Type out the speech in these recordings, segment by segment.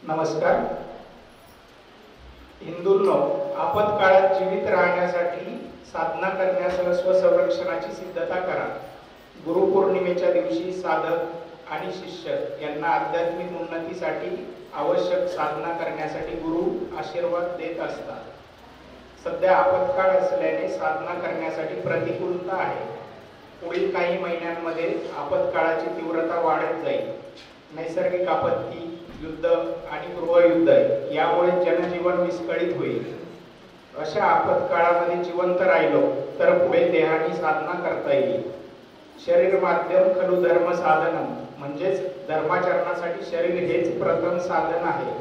नमस्कार. हिंदूंनो, आपत्काळात जीवित राहण्यासाठी साधना करण्यासह स्वसंरक्षणाची सिद्धता करा. गुरुपौर्णिमेच्या दिवशी साधक आणि शिष्य यांना आध्यात्मिक उन्नतीसाठी आवश्यक साधना करण्यासाठी गुरु आशीर्वाद देत असतात. सध्या आपत्काळ असल्याने साधना करण्यासाठी प्रतिकूलता आहे. पुढील काही महिन्यांमध्ये आपत्काळाची तीव्रता वाढत जाईल. नैसर्गिक आपत्ती, युद्ध आणि गृहयुद्ध यामुळे जनजीवन विस्कळीत होईल. अशा आपत्काळामध्ये जिवंत राहिलो तर पुढे देहाने साधना करता येईल. शरीर माध्यम खलु धर्म साधनम, म्हणजेच धर्माचरणासाठी शरीर हेच प्रथम साधन आहे.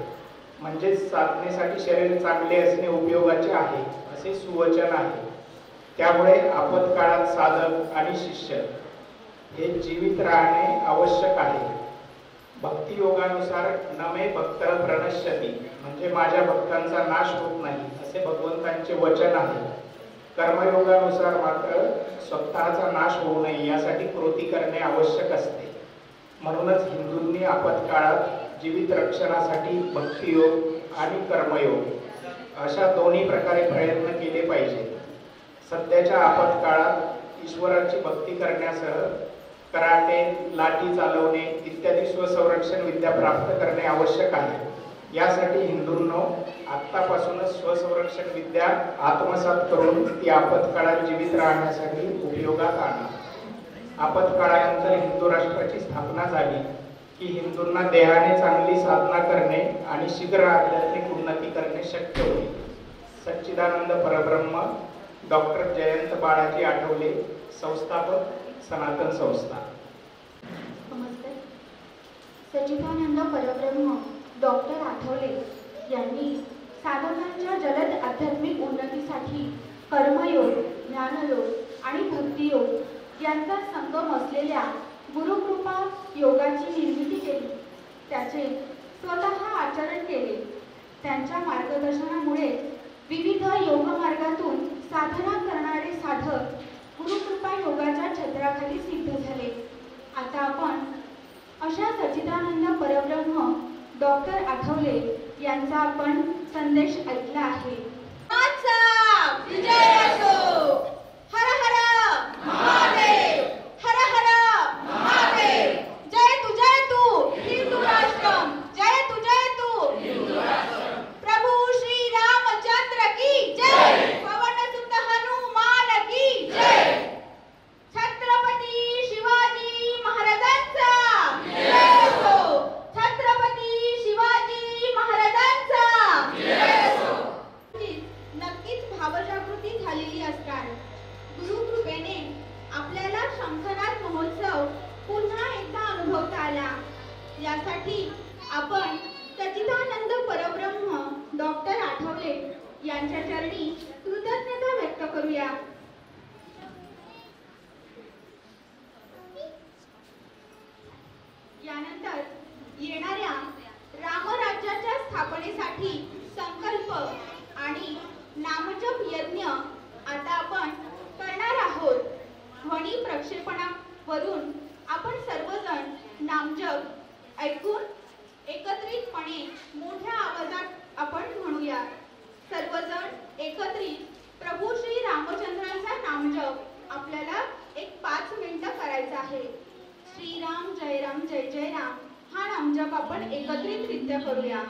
म्हणजेच साधनेसाठी शरीर चांगले असणे उपयोगाचे आहे असे सुवचन आहे. त्यामुळे आपत्काळात साधक आणि शिष्य हे जीवित राहणे आवश्यक आहे. भक्तियोगानुसार नमे भक्त प्रणश्यती, म्हणजे माझ्या भक्तांचा नाश होत नाही असे भगवंतांचे वचन आहे. कर्मयोगानुसार मात्र स्वतःचा नाश होऊ नये यासाठी कृती करणे आवश्यक असते. म्हणूनच हिंदूंनी आपत्काळात जीवित रक्षणासाठी भक्तियोग आणि कर्मयोग अशा दोन्ही प्रकारे प्रयत्न केले पाहिजे. सध्याच्या आपत्काळात ईश्वराची भक्ती करण्यासह कराटे, लाठी चालवणे इत्यादी स्वसंरक्षण विद्या प्राप्त करणे आवश्यक आहे. यासाठी हिंदूंनो आत्तापासूनच स्वसंरक्षण विद्या आत्मसात करून ती आपत्काळात जीवित राहण्यासाठी उपयोगात आणा. आपत्काळानंतर हिंदू राष्ट्राची स्थापना झाली की हिंदूंना देहाने चांगली साधना करणे आणि शीघ्र आध्यात्मिक उन्नती करणे शक्य होईल. सच्चिदानंद परब्रह्म डॉक्टर जयंत बाळाजी आठवले, संस्थापक सनातन संस्था. नमस्ते. सच्चिदानंद परब्रह्म डॉक्टर आठवले यांनी साधकांच्या जलद आध्यात्मिक उन्नतीसाठी कर्मयोग, ज्ञानयोग आणि भक्तियोग यांचा संगम असलेल्या गुरुकृपा योगाची निर्मिती केली. त्याचे स्वतः आचरण केले. त्यांच्या मार्गदर्शनामुळे विविध योगमार्गातून साधना करणारे साधक गुरुकृपा योगाच्या छत्राखाली सिद्ध झाले. आता आपण अशा सच्चिदानंद परब्रह्म डॉक्टर आठवले यांचा आपण संदेश ऐकला आहे. विजय असो. हर हर महादेव, हर हर महादेव. जय तू हिंदू राष्ट्रम, जय तू हिंदू राष्ट्रम. प्रभू श्री रामचंद्र की जय. पवन सुत हनुमान की जय. छत्रपती शिवाजी महाराजांचा विजय असो. छत्रपती शिवाजी महाराजांचा विजय असो. नक्कीच भावजागृती झालेली असणार. गुरुकृपेने आपल्याला शंखनाद महोत्सव पुन्हा एकदा अनुभवता आला. यासाठी आपण सच्चिदानंद परब्रह्म डॉक्टर आठवले यांच्या चरणी कृतज्ञता व्यक्त करूया. यानंतर येणाऱ्या रामराज्याच्या स्थापनेसाठी संकल्प आणि नामजप यज्ञ आता आपण करणार आहोत. ध्वनी प्रक्षेपणावरून आपण सर्वजण नामजप ऐकून एकत्रितपणे मोठ्या आवाजात आपण म्हणूया. सर्वजण एकत्रित प्रभू श्री रामचंद्रांचा नामजप आपल्याला एक 5 मिनिटं करायचा आहे. श्रीराम जय राम जय जय राम हा नामजप आपण एकत्रितरित्या करूया.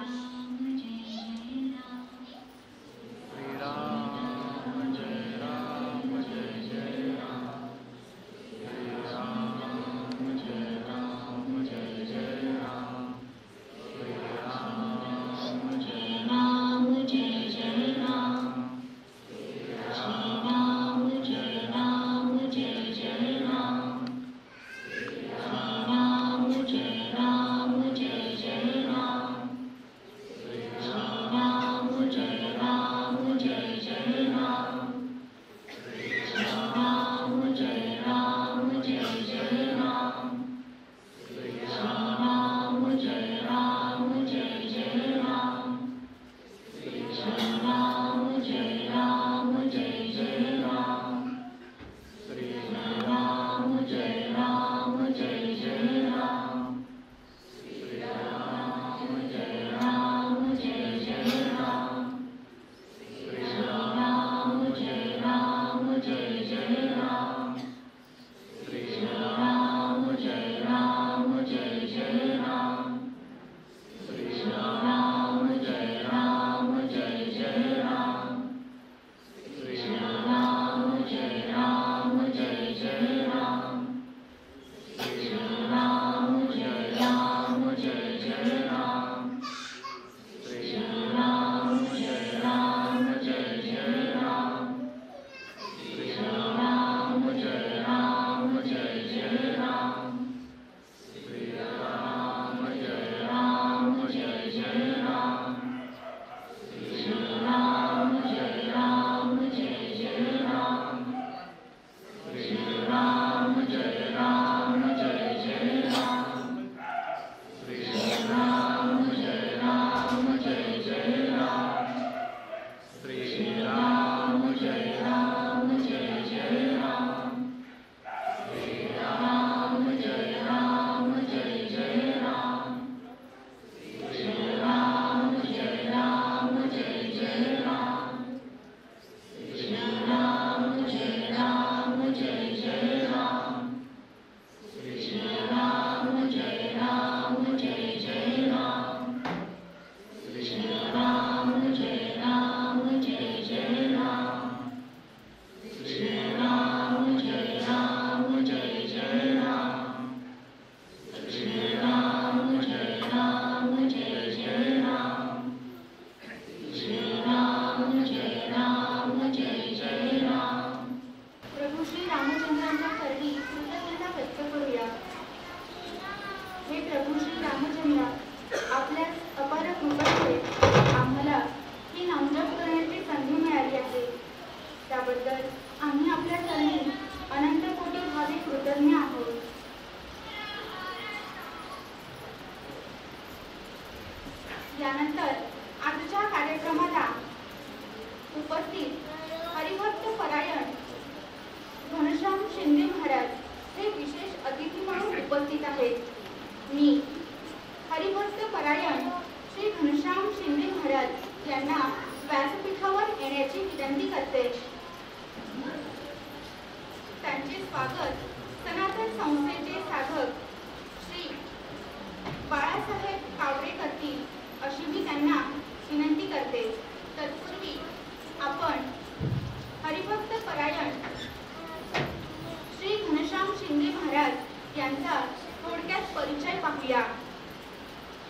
यांचा थोडक्यात परिचय पाहूया.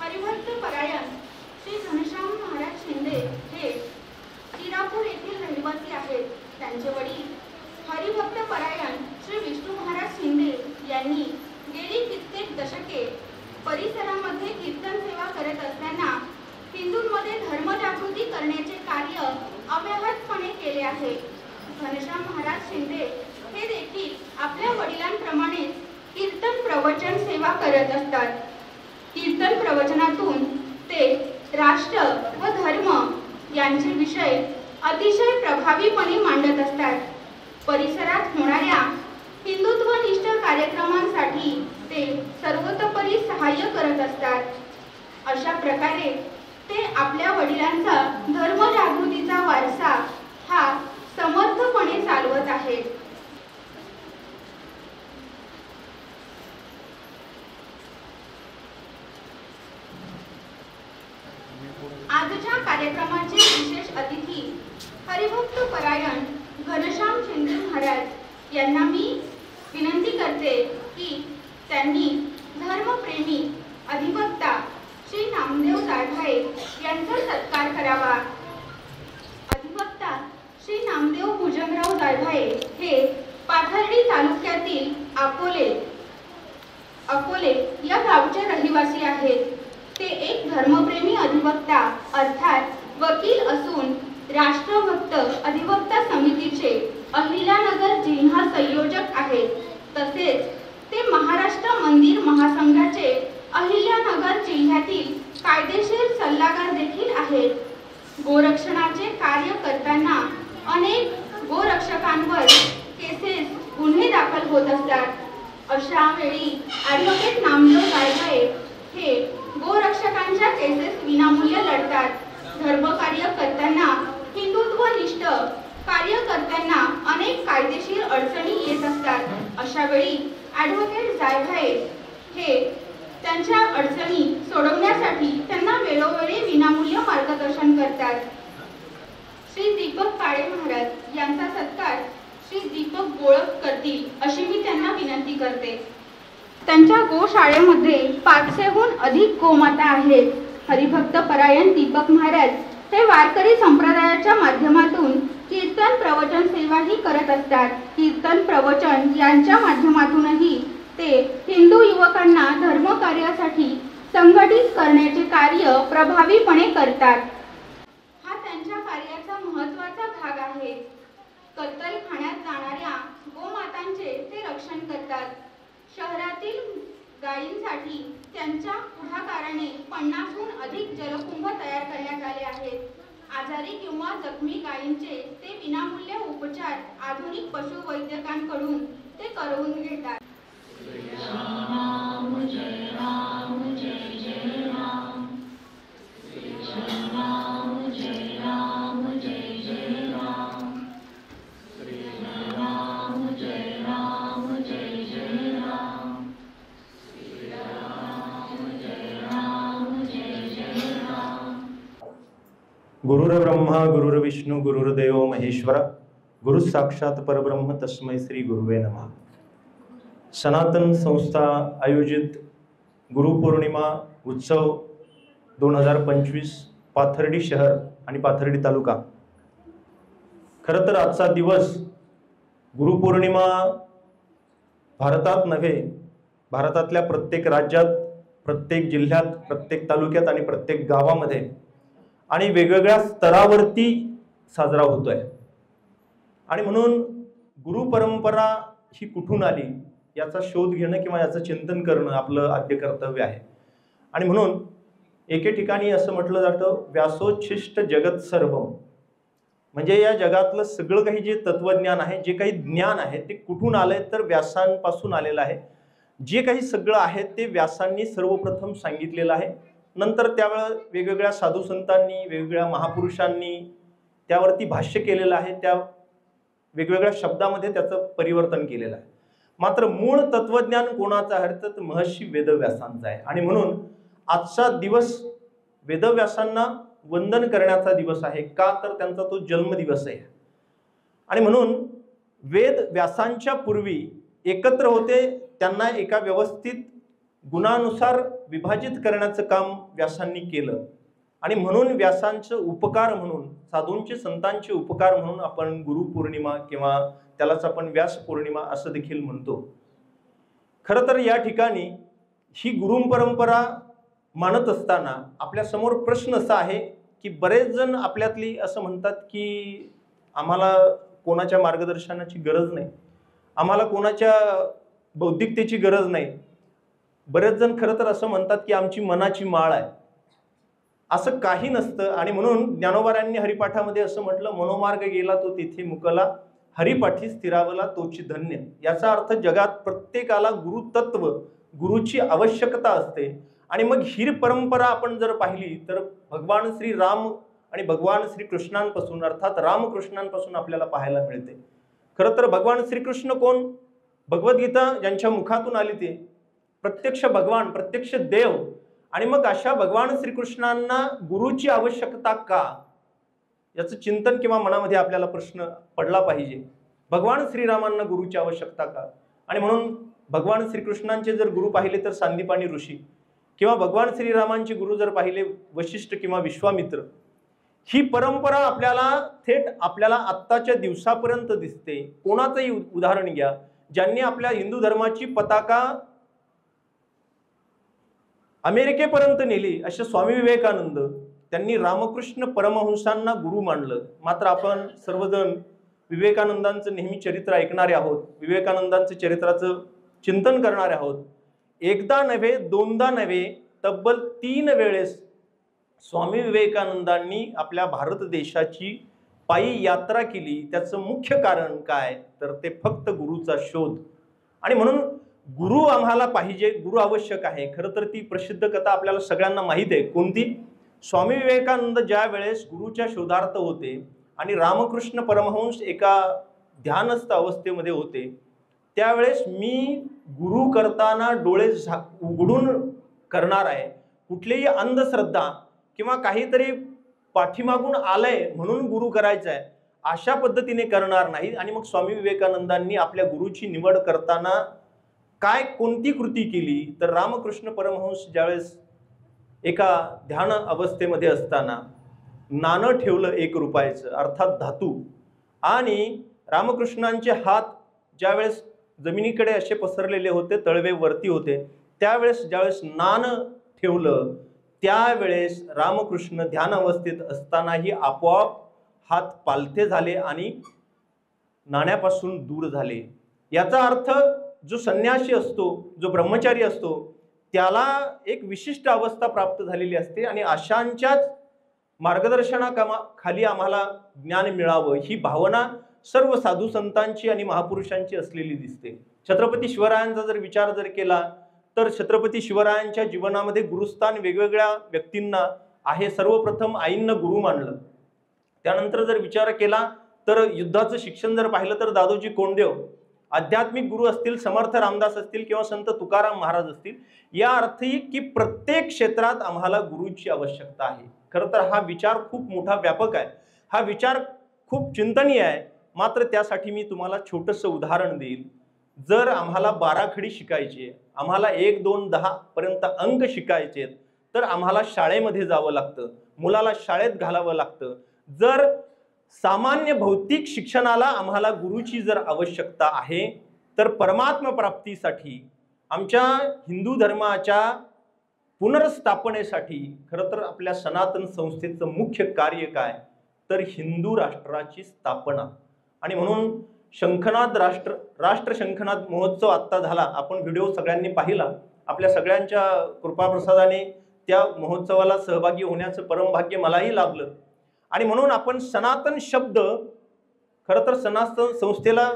हरिभक्त परायण श्री घनश्याम महाराज शिंदे हे शिरापूर येथील रहिवासी आहेत. त्यांचे वडील हरिभक्त परायण श्री विष्णू महाराज शिंदे यांनी गेली कित्येक दशके परिसरामध्ये कीर्तन सेवा करत असताना हिंदूंमध्ये धर्मजागृती करण्याचे कार्य अव्याहतपणे केले आहे. घनश्याम महाराज शिंदे हे देखील आपल्या वडिलांप्रमाणेच कीर्तन प्रवचन सेवा करत असतात. कीर्तन प्रवचनातून ते राष्ट्र व धर्म यांचे विषय अतिशय प्रभावीपणे मांडत असतात. परिसरात होणाऱ्या हिंदुत्वनिष्ठ कार्यक्रमांसाठी ते सर्वतोपरी सहाय्य करत असतात. अशा प्रकारे ते आपल्या वडिलांचा धर्मजागृतीचा वारसा हा समर्थपणे चालवत आहेत. आजच्या कार्यक्रमाचे विशेष अतिथी हरिभक्त परायण घनश्याम शिंदे महाराज यांना मी विनंती करते की त्यांनी धर्मप्रेमी अधिवक्ता श्री नामदेव जायभाये यांचा सत्कार करावा. अधिवक्ता श्री नामदेव भुजंगराव जायभाये हे पाथर्डी तालुक्यातील अकोले या गावचे रहिवासी आहेत. ते एक धर्मप्रेमी अधिवक्ता अर्थात वकील असून राष्ट्रभक्त अधिवक्ता समितीचे अहिल्यानगर जिल्हा संयोजक आहेत. तसेच ते महाराष्ट्र मंदिर महासंघाचे अहिल्यानगर जिल्ह्यातील कायदेशीर सल्लागार देखील आहेत. गोरक्षणाचे कार्य करताना अनेक गोरक्षकांवर केसेस गुन्हे दाखल होत असतात. अशा वेळी ॲडव्होकेट नामदेव जायभाये हे गोरक्षकांच्या केसेस विनामूल्य लढतात. धर्मकार्य करताना हिंदुत्वनिष्ठ कार्य करताना अनेक कायदेशीर अडचणी येत असतात. अशा वेळी ॲडव्होकेट जायभाये हे त्यांच्या अडचणी सोडवण्यासाठी त्यांना वेळोवेळी विनामूल्य मार्गदर्शन करतात. श्री दीपक काळे महाराज यांचा सत्कार श्री दीपक गोळक करतील अशी मी त्यांना विनंती करते. त्यांच्या गोशाळेमध्ये 500हून अधिक गोमाता आहेत. हरिभक्त परायण दीपक महाराज हे वारकरी संप्रदायाच्या माध्यमातून कीर्तन प्रवचन सेवाही करत असतात. कीर्तन प्रवचन यांच्या माध्यमातूनही ते हिंदू युवकांना धर्मकार्यासाठी संघटित करण्याचे कार्य प्रभावीपणे करतात. हा त्यांच्या कार्याचा महत्त्वाचा भाग आहे. कत्तलखान्यात जाणाऱ्या गोमातांचे ते रक्षण करतात. शहरातील गायींसाठी त्यांच्या पुढाकाराने 50हून अधिक जलकुंभ तयार करण्यात आले आहेत. आजारी किंवा जखमी गायींचे ते विनामूल्य उपचार आधुनिक पशुवैद्यकांकडून ते करून घेतात. गुरुर्ब्रह्मा गुरुर्विष्णू गुरुर्देव महेश्वर गुरु साक्षात परब्रह्म तस्मै श्री गुरुवे नमः. सनातन संस्था आयोजित गुरुपौर्णिमा उत्सव 2025 पाथर्डी शहर आणि पाथर्डी तालुका. खरं तर आजचा दिवस गुरुपौर्णिमा भारतात नव्हे, भारतातल्या प्रत्येक राज्यात, प्रत्येक जिल्ह्यात, प्रत्येक तालुक्यात आणि प्रत्येक गावामध्ये आणि वेगवेगळ्या स्तरावरती साजरा होतोय. आणि म्हणून गुरुपरंपरा ही कुठून आली याचा शोध घेणं किंवा याचं चिंतन करणं आपलं आद्य कर्तव्य आहे. आणि म्हणून एके ठिकाणी असं म्हटलं जातं, व्यासोच्छिष्ट जगत सर्वम, म्हणजे या जगातलं सगळं काही जे तत्वज्ञान आहे, जे काही ज्ञान आहे ते कुठून आलंय तर व्यासांपासून आलेलं आहे. जे काही सगळं आहे ते व्यासांनी सर्वप्रथम सांगितलेलं आहे. नंतर त्यावेळेला वेगवेगळ्या साधू संतांनी, वेगवेगळ्या महापुरुषांनी त्यावरती भाष्य केलेलं आहे. त्या वेगवेगळ्या शब्दामध्ये त्याचं परिवर्तन केलेलं आहे. मात्र मूळ तत्वज्ञान कोणाचं आहे तर महर्षी वेदव्यासांचा आहे. आणि म्हणून आजचा दिवस वेदव्यासांना वंदन करण्याचा दिवस आहे. का तर त्यांचा तो जन्मदिवस आहे. आणि म्हणून वेद व्यासांच्या पूर्वी एकत्र होते त्यांना एका व्यवस्थित गुणानुसार विभाजित करण्याचं काम व्यासांनी केलं आणि म्हणून व्यासांचे उपकार म्हणून, साधूंचे संतांचे उपकार म्हणून आपण गुरुपौर्णिमा किंवा त्यालाच आपण व्यास पौर्णिमा असं देखील म्हणतो. खरं तर या ठिकाणी ही गुरु परंपरा मानत असताना आपल्या समोर प्रश्न असा आहे की बरेच जण आपल्यातली असं म्हणतात की आम्हाला कोणाच्या मार्गदर्शनाची गरज नाही, आम्हाला कोणाच्या बौद्धिकतेची गरज नाही. बरेच जण खरं तर असं म्हणतात की आमची मनाची माळ आहे. असं काही नसतं. आणि म्हणून ज्ञानोबारांनी हरिपाठामध्ये असं म्हटलं, मनोमार्ग गेला तो तेथे मुकला, हरिपाठी स्थिरावला तोची धन्य. याचा अर्थ जगात प्रत्येकाला गुरुतत्व, गुरुची आवश्यकता असते. आणि मग ही परंपरा आपण जर पाहिली तर भगवान श्री राम आणि भगवान श्रीकृष्णांपासून अर्थात रामकृष्णांपासून आपल्याला पाहायला मिळते. खरं तर भगवान श्रीकृष्ण कोण? भगवद्गीता ज्यांच्या मुखातून आली ते प्रत्यक्ष भगवान, प्रत्यक्ष देव. आणि मग अशा भगवान श्रीकृष्णांना गुरुची आवश्यकता का, याचं चिंतन किंवा मनामध्ये आपल्याला प्रश्न पडला पाहिजे. भगवान श्रीरामांना गुरुची आवश्यकता का? आणि म्हणून भगवान श्रीकृष्णांचे जर गुरु पाहिले तर सांदीपानी ऋषी, किंवा भगवान श्रीरामांचे गुरु जर पाहिले वशिष्ठ किंवा विश्वामित्र. ही परंपरा आपल्याला थेट आपल्याला आत्ताच्या दिवसापर्यंत दिसते. कोणाचंही उदाहरण घ्या, ज्यांनी आपल्या हिंदू धर्माची पताका अमेरिकेपर्यंत नेली असे स्वामी विवेकानंद, त्यांनी रामकृष्ण परमहंसांना गुरु मानलं. मात्र आपण सर्वजण विवेकानंदांचं नेहमी चरित्र ऐकणारे आहोत, विवेकानंदांचं चरित्राचं चिंतन करणारे आहोत. एकदा नव्हे, दोनदा नव्हे, तब्बल 3 वेळेस स्वामी विवेकानंदांनी आपल्या भारत देशाची पायी यात्रा केली. त्याचं मुख्य कारण काय तर ते फक्त गुरुचा शोध. आणि म्हणून गुरु आम्हाला पाहिजे, गुरु आवश्यक आहे. खरं तर ती प्रसिद्ध कथा आपल्याला सगळ्यांना माहीत आहे. कोणती? स्वामी विवेकानंद ज्या वेळेस गुरुच्या शोधार्थ होते आणि रामकृष्ण परमहंस एका ध्यानस्थ अवस्थेमध्ये होते, त्यावेळेस मी गुरु करताना डोळे उघडून करणार आहे. कुठलीही अंधश्रद्धा किंवा काहीतरी पाठीमागून आलंय म्हणून गुरु करायचं आहे अशा पद्धतीने करणार नाही. आणि मग स्वामी विवेकानंदांनी आपल्या गुरुची निवड करताना काय कोणती कृती केली तर रामकृष्ण परमहंस ज्यावेळेस एका ध्यान अवस्थेमध्ये असताना नाणं ठेवलं 1 रुपयाचं अर्थात धातू, आणि रामकृष्णांचे हात ज्यावेळेस जमिनीकडे असे पसरलेले होते, तळवे वरती होते, त्यावेळेस ज्यावेळेस नाणं ठेवलं त्यावेळेस रामकृष्ण ध्यान अवस्थेत असतानाही आपोआप हात पालथे झाले आणि नाण्यापासून दूर झाले. याचा अर्थ जो संन्यासी असतो, जो ब्रह्मचारी असतो, त्याला एक विशिष्ट अवस्था प्राप्त झालेली असते आणि अशांच्याच मार्गदर्शनाखाली आम्हाला ज्ञान मिळावं ही भावना सर्व साधू संतांची आणि महापुरुषांची असलेली दिसते. छत्रपती शिवरायांचा जर विचार जर केला तर छत्रपती शिवरायांच्या जीवनामध्ये गुरुस्थान वेगवेगळ्या व्यक्तींना आहे. सर्वप्रथम आईंना गुरु मानलं. त्यानंतर जर विचार केला तर युद्धाचं शिक्षण जर पाहिलं तर दादोजी कोंडदेव. आध्यात्मिक गुरु असतील समर्थ रामदास असतील किंवा संत तुकाराम महाराज असतील. या अर्थी की प्रत्येक क्षेत्रात आम्हाला गुरुची आवश्यकता आहे. खरं तर हा विचार खूप मोठा व्यापक आहे, हा विचार खूप चिंतनीय आहे. मात्र त्यासाठी मी तुम्हाला छोटंसं उदाहरण देईल. जर आम्हाला 12 खडी शिकायची, आम्हाला 1, 2, 10 पर्यंत अंक शिकायचे तर आम्हाला शाळेमध्ये जावं लागतं, मुलाला शाळेत घालावं लागतं. जर सामान्य भौतिक शिक्षणाला आम्हाला गुरुची जर आवश्यकता आहे तर परमात्मा प्राप्तीसाठी आमच्या हिंदू धर्माच्या पुनर्स्थापनेसाठी खरं तर आपल्या सनातन संस्थेचं मुख्य कार्य काय तर हिंदू राष्ट्राची स्थापना. आणि म्हणून शंखनाद राष्ट्र शंखनाद महोत्सव आत्ता झाला. आपण व्हिडिओ सगळ्यांनी पाहिला. आपल्या सगळ्यांच्या कृपाप्रसादाने त्या महोत्सवाला सहभागी होण्याचं परमभाग्य मलाही लाभलं. आणि म्हणून आपण सनातन शब्द, खरं तर सनातन संस्थेला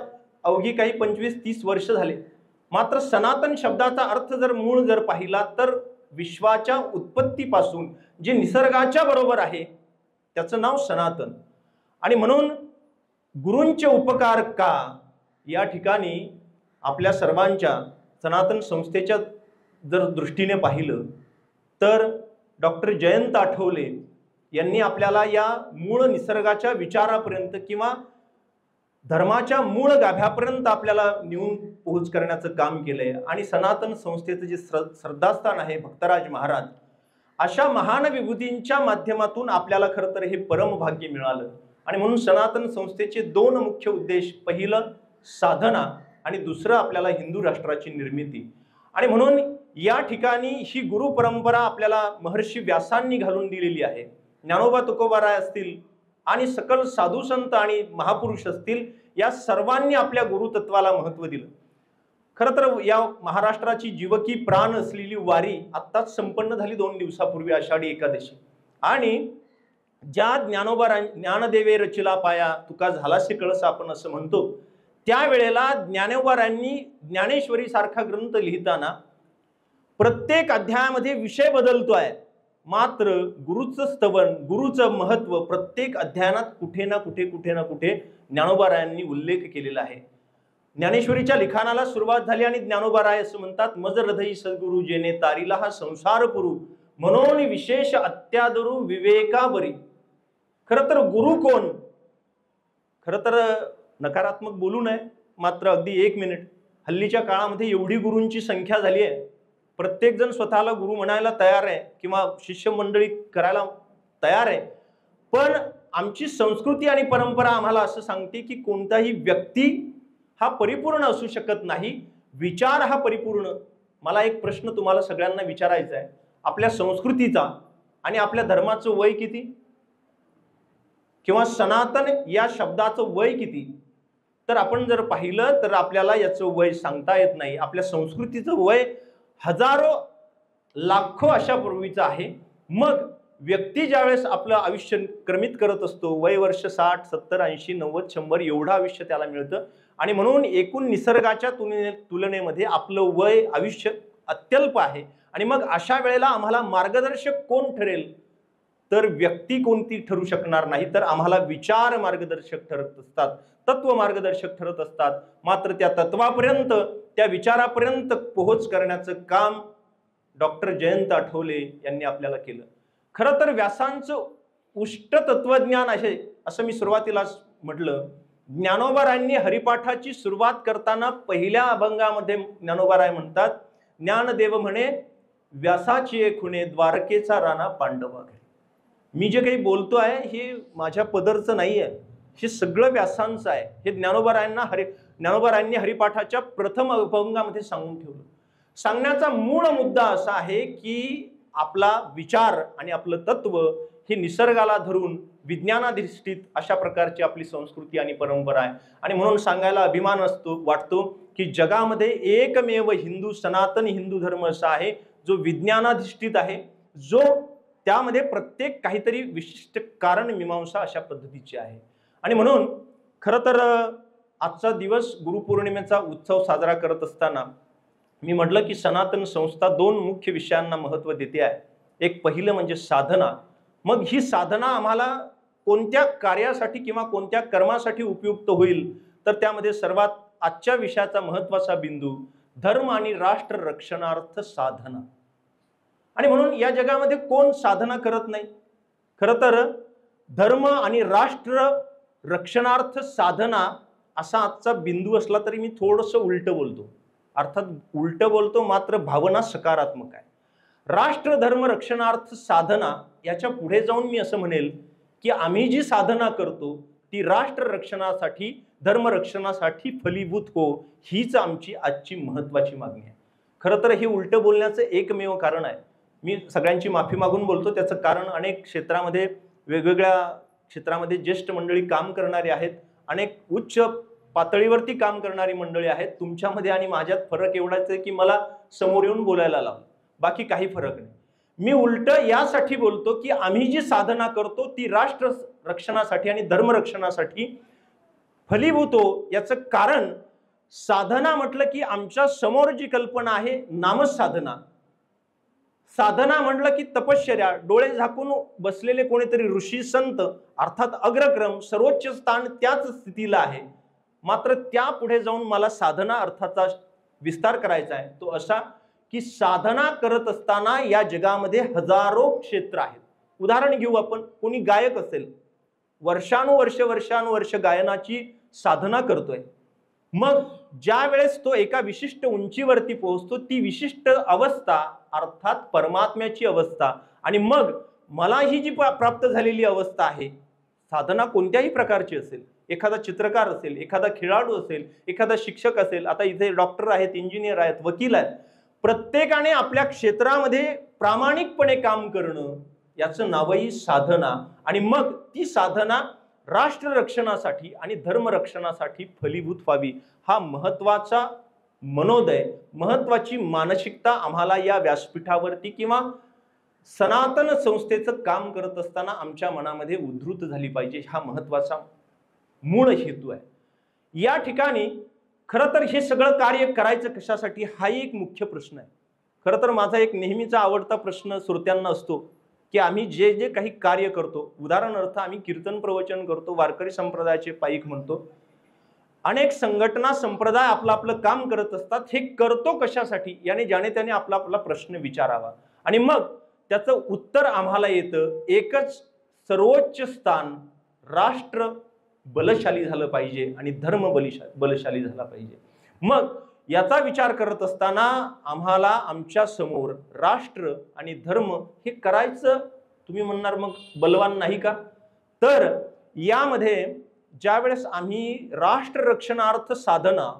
अवघी काही 25-30 वर्ष झाले. मात्र सनातन शब्दाचा अर्थ जर मूळ जर पाहिला तर विश्वाच्या उत्पत्तीपासून जे निसर्गाच्या बरोबर आहे त्याचं नाव सनातन. आणि म्हणून गुरूंचे उपकार का या ठिकाणी आपल्या सर्वांच्या सनातन संस्थेच्या जर दृष्टीने पाहिलं तर डॉक्टर जयंत आठवले यांनी आपल्याला या मूळ निसर्गाच्या विचारापर्यंत किंवा धर्माच्या मूळ गाभ्यापर्यंत आपल्याला नेऊन पोहोच करण्याचं काम केलंय. आणि सनातन संस्थेचं जे श्रद्धास्थान आहे भक्तराज महाराज, अशा महान विभूतींच्या माध्यमातून आपल्याला खरं तर हे परम भाग्य मिळालं. आणि म्हणून सनातन संस्थेचे दोन मुख्य उद्देश, पहिलं साधना आणि दुसरं आपल्याला हिंदू राष्ट्राची निर्मिती. आणि म्हणून या ठिकाणी ही गुरु परंपरा आपल्याला महर्षी व्यासांनी घालून दिलेली आहे. ज्ञानोबा तुकोबाराय असतील आणि सकल साधू संत आणि महापुरुष असतील, या सर्वांनी आपल्या गुरुतत्वाला महत्व दिलं. खरं तर या महाराष्ट्राची जीवकी प्राण असलेली वारी आत्ताच संपन्न झाली 2 दिवसापूर्वी, आषाढी एकादशी. आणि ज्या ज्ञानदेवे रचिला पाया तुका झालासे कळस आपण असं म्हणतो, त्यावेळेला ज्ञानोबारांनी ज्ञानेश्वरी सारखा ग्रंथ लिहिताना प्रत्येक अध्यायामध्ये विषय बदलतोय, मात्र गुरुचं स्तवन, गुरुचं महत्व प्रत्येक अध्यायात कुठे ना कुठे ज्ञानोबारायांनी उल्लेख केलेला आहे. ज्ञानेश्वरीच्या लिखाणाला सुरुवात झाली आणि ज्ञानोबाराय असं म्हणतात, मज हृदयी सद्गुरु जेने तारिला हा संसार पुरू म्हणून विशेष अत्यादरू विवेकावरी. खरं तर गुरु कोण? खरं तर नकारात्मक बोलू नये, मात्र अगदी 1 मिनिट. हल्लीच्या काळामध्ये एवढी गुरूंची संख्या झाली आहे, प्रत्येक जण स्वतःला गुरु म्हणायला तयार आहे किंवा शिष्य मंडळी करायला तयार आहे. पण आमची संस्कृती आणि परंपरा आम्हाला असं सांगते की कोणताही व्यक्ती हा परिपूर्ण असू शकत नाही, विचार हा परिपूर्ण. मला एक प्रश्न तुम्हाला सगळ्यांना विचारायचा आहे, आपल्या संस्कृतीचा आणि आपल्या धर्माचं वय किती? किंवा सनातन या शब्दाचं वय किती? तर आपण जर पाहिलं तर आपल्याला याचं वय सांगता येत नाही. आपल्या संस्कृतीचं वय हजारो लाखो अशा पूर्वीचं आहे. मग व्यक्ती ज्यावेळेस आपलं आयुष्य क्रमित करत असतो, वय वर्ष 60, 70, 80, 90, 100 एवढं आयुष्य त्याला मिळतं. आणि म्हणून एकूण निसर्गाच्या तुलनेमध्ये आपलं वय आयुष्य अत्यल्प आहे. आणि मग अशा वेळेला आम्हाला मार्गदर्शक कोण ठरेल? तर व्यक्ती कोणती ठरू शकणार नाही, तर आम्हाला विचार मार्गदर्शक ठरत असतात, तत्व मार्गदर्शक ठरत असतात. मात्र त्या तत्वापर्यंत, त्या विचारापर्यंत पोहोच करण्याचं काम डॉक्टर जयंत आठवले यांनी आपल्याला केलं. खरं तर व्यासांचं उष्ट तत्वज्ञान आहे, असं मी सुरुवातीलाच म्हटलं. ज्ञानोबारायांनी हरिपाठाची सुरुवात करताना पहिल्या अभंगामध्ये ज्ञानोबाराय म्हणतात, ज्ञानदेव म्हणे व्यासाची खुणे द्वारकेचा राणा पांडवा. मी जे काही बोलतोय हे माझ्या पदरचं नाही आहे, हे सगळं व्यासांचं आहे. हे ज्ञानोबारायांनी हरिपाठाच्या प्रथम अभंगामध्ये सांगून ठेवलं. सांगण्याचा मूळ मुद्दा असा आहे की आपला विचार आणि आपलं तत्व हे निसर्गाला धरून विज्ञानाधिष्ठित अशा प्रकारची आपली संस्कृती आणि परंपरा आहे. आणि म्हणून सांगायला अभिमान वाटतो की जगामध्ये एकमेव हिंदू, सनातन हिंदू धर्म असा आहे जो विज्ञानाधिष्ठित आहे, जो त्यामध्ये प्रत्येक काहीतरी विशिष्ट कारण मीमांसा अशा पद्धतीची आहे. आणि म्हणून खरं तर आजचा दिवस गुरुपौर्णिमेचा उत्सव साजरा करत असताना मी म्हटलं की सनातन संस्था 2 मुख्य विषयांना महत्त्व देते आहे. एक पहिलं म्हणजे साधना. मग ही साधना आम्हाला कोणत्या कार्यासाठी किंवा कोणत्या कर्मासाठी उपयुक्त होईल, तर त्यामध्ये सर्वात आजच्या विषयाचा महत्त्वाचा बिंदू धर्म आणि राष्ट्र रक्षणार्थ साधना. आणि म्हणून या जगामध्ये कोण साधना करत नाही? खरं तर धर्म आणि राष्ट्र रक्षणार्थ साधना असा आजचा बिंदू असला तरी मी थोडंसं उलटं बोलतो. अर्थात उलटं बोलतो, मात्र भावना सकारात्मक आहे. राष्ट्र धर्म रक्षणार्थ साधना याच्या पुढे जाऊन मी असं म्हणेल की आम्ही जी साधना करतो ती राष्ट्र रक्षणासाठी, धर्म रक्षणासाठी फलीभूत हो, हीच आमची आजची महत्त्वाची मागणी आहे. खरं तर हे उलटं बोलण्याचं एकमेव कारण आहे. मी सगळ्यांची माफी मागून बोलतो. त्याचं कारण अनेक क्षेत्रामध्ये, वेगवेगळ्या क्षेत्रामध्ये ज्येष्ठ मंडळी काम करणारी आहेत, अनेक उच्च पातळीवरती काम करणारी मंडळी आहेत. तुमच्यामध्ये आणि माझ्यात फरक एवढाच आहे की मला समोर येऊन बोलायला लावलं, बाकी काही फरक नाही. मी उलट यासाठी बोलतो की आम्ही जी साधना करतो ती राष्ट्र रक्षणासाठी आणि धर्म रक्षणासाठी फलीभूत हो. याचं कारण साधना म्हटलं की आमच्या समोर जी कल्पना आहे नामसाधना. साधना म्हटलं की तपश्चर्या, डोळे झाकून बसलेले कोणीतरी ऋषी संत, अर्थात अग्रक्रम, सर्वोच्च स्थान त्याच स्थितीला आहे. मात्र त्या पुढे जाऊन मला साधना अर्थाचा विस्तार करायचा आहे. तो असा की साधना करत असताना या जगामध्ये हजारो क्षेत्र आहेत. उदाहरण घेऊ आपण, कोणी गायक असेल, वर्षानुवर्ष गायनाची साधना करतोय, मग ज्या वेळेस तो एका विशिष्ट उंचीवरती पोहोचतो, ती विशिष्ट अवस्था अर्थात परमात्म्याची अवस्था, आणि मग मला ही जी प्राप्त झालेली अवस्था आहे, साधना कोणत्याही प्रकारची असेल, एखादा चित्रकार असेल, एखादा खेळाडू असेल, एखादा शिक्षक असेल, आता इथे डॉक्टर आहेत, इंजिनियर आहेत, वकील आहेत, प्रत्येकाने आपल्या क्षेत्रामध्ये प्रामाणिकपणे काम करणं याचं नावही साधना, आणि मग ती साधना राष्ट्र रक्षणासाठी आणि धर्म रक्षणासाठी फलीभूत व्हावी, हा महत्वाचा मनोदय, महत्वाची मानसिकता आम्हाला या व्यासपीठावरती किंवा सनातन संस्थेचं काम करत असताना आमच्या मनामध्ये उद्धृत झाली पाहिजे, हा महत्वाचा मूळ हेतू आहे. या ठिकाणी खरं तर हे सगळं कार्य करायचं कशासाठी, हाही एक मुख्य प्रश्न आहे. खरं तर माझा एक नेहमीचा आवडता प्रश्न श्रोत्यांना असतो की आम्ही जे जे काही कार्य करतो, उदाहरणार्थ आम्ही कीर्तन प्रवचन करतो, वारकरी संप्रदायाचे पाईक म्हणतो, अनेक संघटना संप्रदाय आपलं आपलं काम करत असतात, हे करतो कशासाठी, याने ज्याने त्याने आपला आपला प्रश्न विचारावा, आणि मग त्याचं उत्तर आम्हाला येतं एकच, सर्वोच्च स्थान राष्ट्र बलशाली झालं पाहिजे आणि धर्म बलशाली झाला पाहिजे. मग याचा विचार करत असताना आम्हाला आमच्या समोर राष्ट्र आणि धर्म हे करायचं, तुम्ही म्हणणार मग बलवान नाही का, तर यामध्ये ज्यावेळेस आम्ही राष्ट्र रक्षणार्थ साधना,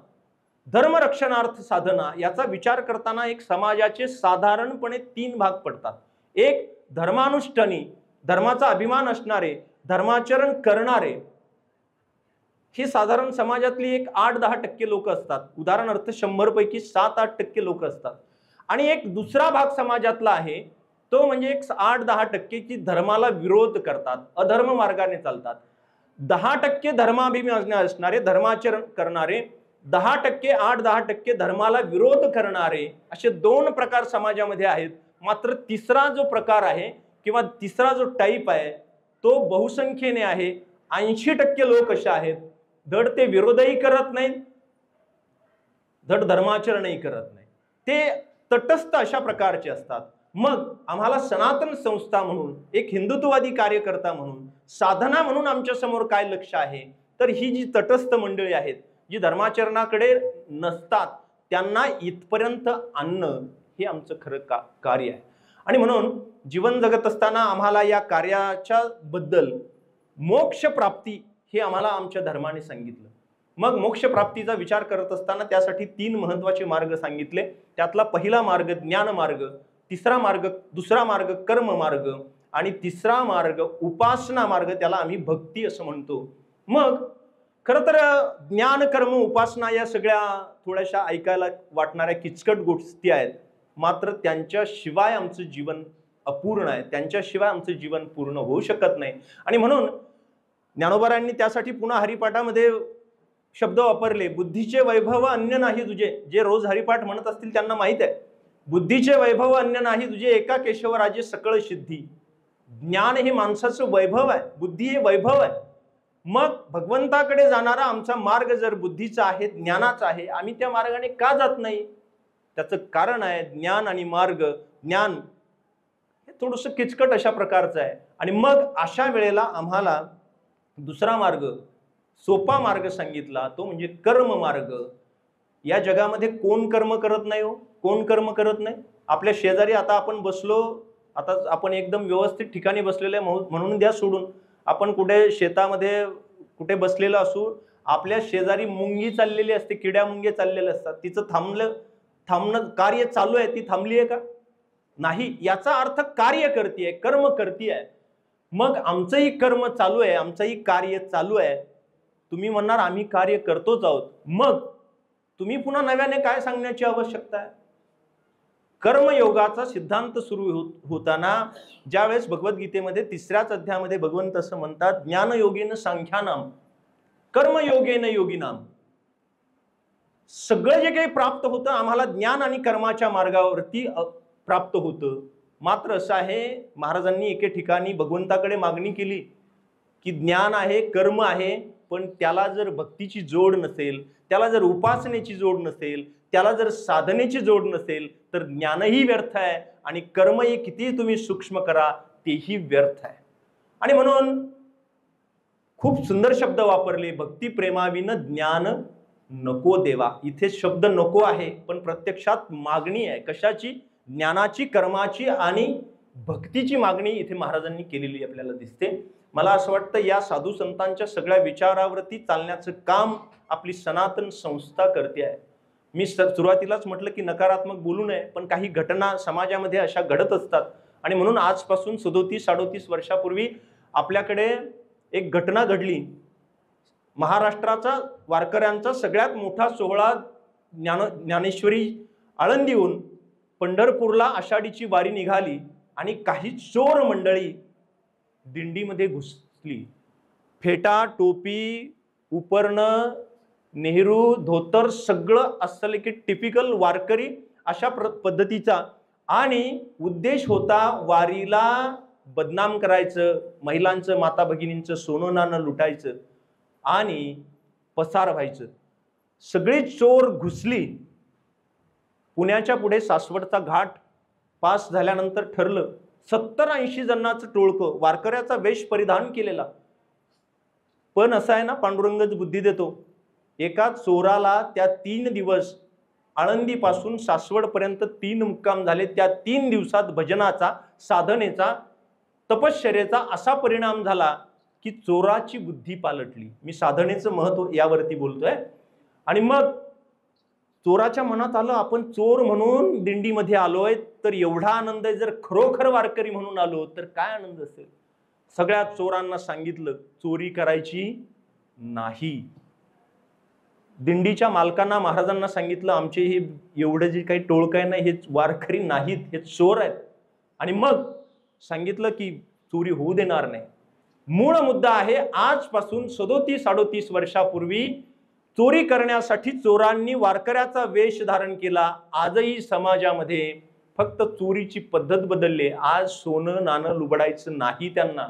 धर्म रक्षणार्थ साधना याचा विचार करताना एक समाजाचे साधारणपणे 3 भाग पडतात. एक, धर्मानुष्ठानी, धर्माचा अभिमान असणारे, धर्माचरण करणारे, हे साधारण समाजातली एक 8-10% लोक असतात, उदाहरणार्थ 100 पैकी 7-8% लोक असतात. आणि एक दुसरा भाग समाजातला आहे, तो म्हणजे एक 8-10% की धर्माला विरोध करतात, अधर्म मार्गाने चालतात. 10% धर्माभिमान असणारे, धर्माचरण करणारे, 10% 8-10% धर्माला विरोध करणारे, असे 2 प्रकार समाजामध्ये आहेत. मात्र तिसरा जो प्रकार आहे किंवा तिसरा जो टाईप आहे तो बहुसंख्येने आहे. 80% लोक असे आहेत, धड ते विरोधही करत नाहीत, धड धर्माचरणही करत नाही, ते तटस्थ अशा प्रकारचे असतात. मग आम्हाला सनातन संस्था म्हणून, एक हिंदुत्ववादी कार्यकर्ता म्हणून, साधना म्हणून आमच्या समोर काय लक्ष आहे, तर ही जी तटस्थ मंडळी आहेत, जी धर्माचरणाकडे नसतात, त्यांना इथपर्यंत आणणं हे आमचं खरं कार्य आहे. आणि म्हणून जीवन जगत असताना आम्हाला या कार्याच्या बद्दल मोक्ष प्राप्ती हे आम्हाला आमच्या धर्माने सांगितलं. मग मोक्ष प्राप्तीचा विचार करत असताना त्यासाठी 3 महत्वाचे मार्ग सांगितले. त्यातला पहिला मार्ग ज्ञान मार्ग, दुसरा मार्ग कर्म मार्ग, आणि तिसरा मार्ग उपासना मार्ग, त्याला आम्ही भक्ती असं म्हणतो. मग खरं तर ज्ञान कर्म उपासना या सगळ्या थोड्याशा ऐकायला वाटणाऱ्या किचकट गोष्टी आहेत, मात्र त्यांच्याशिवाय आमचं जीवन अपूर्ण आहे, त्यांच्याशिवाय आमचं जीवन पूर्ण होऊ शकत नाही. आणि म्हणून ज्ञानोबारायांनी त्यासाठी पुन्हा हरिपाठामध्ये शब्द वापरले, बुद्धीचे वैभव अन्य नाही तुझे. जे रोज हरिपाठ म्हणत असतील त्यांना माहित आहे, बुद्धीचे वैभव अन्य नाही तुझे, एका केशवराजे सकळ सिद्धी. ज्ञान हे माणसाचं वैभव आहे, बुद्धी हे वैभव आहे. मग भगवंताकडे जाणारा आमचा मार्ग जर बुद्धीचा आहे, ज्ञानाचा आहे, आम्ही त्या मार्गाने का जात नाही, त्याचं कारण आहे ज्ञान आणि मार्ग. ज्ञान हे थोडंसं किचकट अशा प्रकारचं आहे. आणि मग अशा वेळेला आम्हाला दुसरा मार्ग, सोपा मार्ग सांगितला, तो म्हणजे कर्म मार्ग. या जगामध्ये कोण कर्म करत नाही हो, कोण कर्म करत नाही. आपल्या शेजारी आता आपण बसलो, आता आपण एकदम व्यवस्थित ठिकाणी बसलेले म्हणून द्या सोडून, आपण कुठे शेतामध्ये कुठे बसलेलं असू, आपल्या शेजारी मुंगी चाललेली असते, किड्या मुंगे चाललेले असतात, तिचं थांबणं कार्य चालू आहे, ती थांबली आहे का, नाही. याचा अर्थ कार्य करतीये, कर्म करतीये. मग आमचंही कर्म चालू आहे, आमचंही कार्य चालू आहे. तुम्ही म्हणणार आम्ही कार्य करतोच आहोत, मग तुम्ही पुन्हा नव्याने काय सांगण्याची आवश्यकता आहे. कर्मयोगाचा सिद्धांत सुरू होताना ज्यावेळेस भगवद्गीतेमध्ये 3ऱ्याच अध्यायामध्ये भगवंत असं म्हणतात, ज्ञानयोगेन सांख्यानाम कर्मयोगेन योगिनाम. सगळं जे काही प्राप्त होतं आम्हाला ज्ञान आणि कर्माच्या मार्गावरती प्राप्त होतं. मात्र असं आहे, महाराजांनी एके ठिकाणी भगवंताकडे मागणी केली की ज्ञान आहे, कर्म आहे, पण त्याला जर भक्तीची जोड नसेल, त्याला जर उपासनेची जोड नसेल, त्याला जर साधनेची जोड नसेल, तर ज्ञानही व्यर्थ आहे आणि कर्मही कितीही तुम्ही सूक्ष्म करा तेही व्यर्थ आहे. आणि म्हणून खूप सुंदर शब्द वापरले, भक्ती प्रेमाविन ज्ञान नको देवा. इथे शब्द नको आहे, पण प्रत्यक्षात मागणी आहे. कशाची? ज्ञानाची, कर्माची आणि भक्तीची मागणी इथे महाराजांनी केलेली आपल्याला दिसते. मला असं वाटतं या साधू संतांच्या सगळ्या विचारावरती चालण्याचं काम आपली सनातन संस्था करते आहे. मी सुरुवातीलाच म्हटलं की नकारात्मक बोलू नये, पण काही घटना समाजामध्ये अशा घडत असतात आणि म्हणून आजपासून 37-38 वर्षापूर्वी आपल्याकडे एक घटना घडली. महाराष्ट्राचा वारकऱ्यांचा सगळ्यात मोठा सोहळा ज्ञानेश्वरी आळंदीहून पंढरपूरला आषाढीची वारी निघाली आणि काही चोर मंडळी दिंडीमध्ये घुसली. फेटा, टोपी, उपरणं, नेहरू, धोतर सगळं असलं की टिपिकल वारकरी अशा पद्धतीचा, आणि उद्देश होता वारीला बदनाम करायचं, महिलांचं, माता भगिनींचं सोनं नाणं लुटायचं आणि पसार व्हायचं. सगळी चोर घुसली. पुण्याच्या पुढे सासवडचा घाट पास झाल्यानंतर ठरलं 70-80 जणांचं टोळकं, वारकऱ्याचा वेश परिधान केलेला. पण असं आहे ना, पांडुरंगच बुद्धी देतो. एका चोराला त्या 3 दिवस आळंदीपासून सासवडपर्यंत 3 मुक्काम झाले. त्या 3 दिवसात भजनाचा, साधनेचा, तपश्चर्येचा असा परिणाम झाला की चोराची बुद्धी पालटली. मी साधनेचं महत्व यावरती बोलतोय. आणि मग चोराच्या मनात आलं, आपण चोर म्हणून दिंडीमध्ये आलोय तर एवढा आनंद आहे, जर खरोखर वारकरी म्हणून आलो तर काय आनंद असेल. सगळ्या चोरांना सांगितलं चोरी करायची नाही. दिंडीच्या मालकांना, महाराजांना सांगितलं आमचे हे एवढं जे काही टोळकं आहे ना, हे वारकरी नाहीत, हे चोर आहेत. आणि मग सांगितलं की चोरी होऊ देणार नाही. मूळ मुद्दा आहे, आजपासून 37-38 वर्षापूर्वी चोरी करण्यासाठी चोरांनी वारकऱ्याचा वेश धारण केला. आजही समाजामध्ये फक्त चोरीची पद्धत बदलली. आज सोनं नाणं लुबाडायचं नाही त्यांना.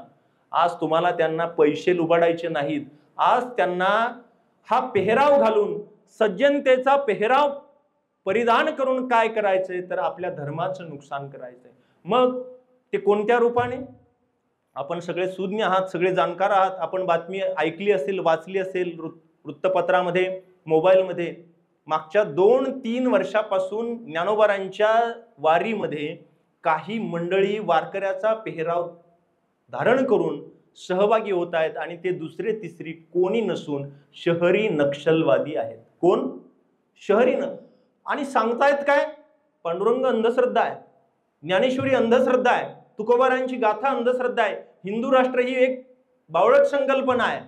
आज तुम्हाला त्यांना पैसे लुबाडायचे नाहीत. आज त्यांना हा पेहराव घालून, सज्जनतेचा पेहराव परिधान करून काय करायचंय तर आपल्या धर्माचं नुकसान करायचंय. मग ते कोणत्या रूपाने? आपण सगळे सुज्ञ आहात, सगळे जाणकार आहात. आपण बातमी ऐकली असेल, वाचली असेल वृत्तपत्रामध्ये, मोबाईलमध्ये. मागच्या 2-3 वर्षापासून ज्ञानोबारांच्या वारीमध्ये काही मंडळी वारकऱ्याचा पेहराव धारण करून सहभागी होत आहेत आणि ते दुसरे तिसरी कोणी नसून शहरी नक्षलवादी आहेत. कोण? शहरी आणि सांगतायत काय? पांडुरंग अंधश्रद्धा आहे, ज्ञानेश्वरी अंधश्रद्धा आहे, तुकोबारांची गाथा अंधश्रद्धा आहे, हिंदू राष्ट्र ही एक बावळट संकल्पना आहे.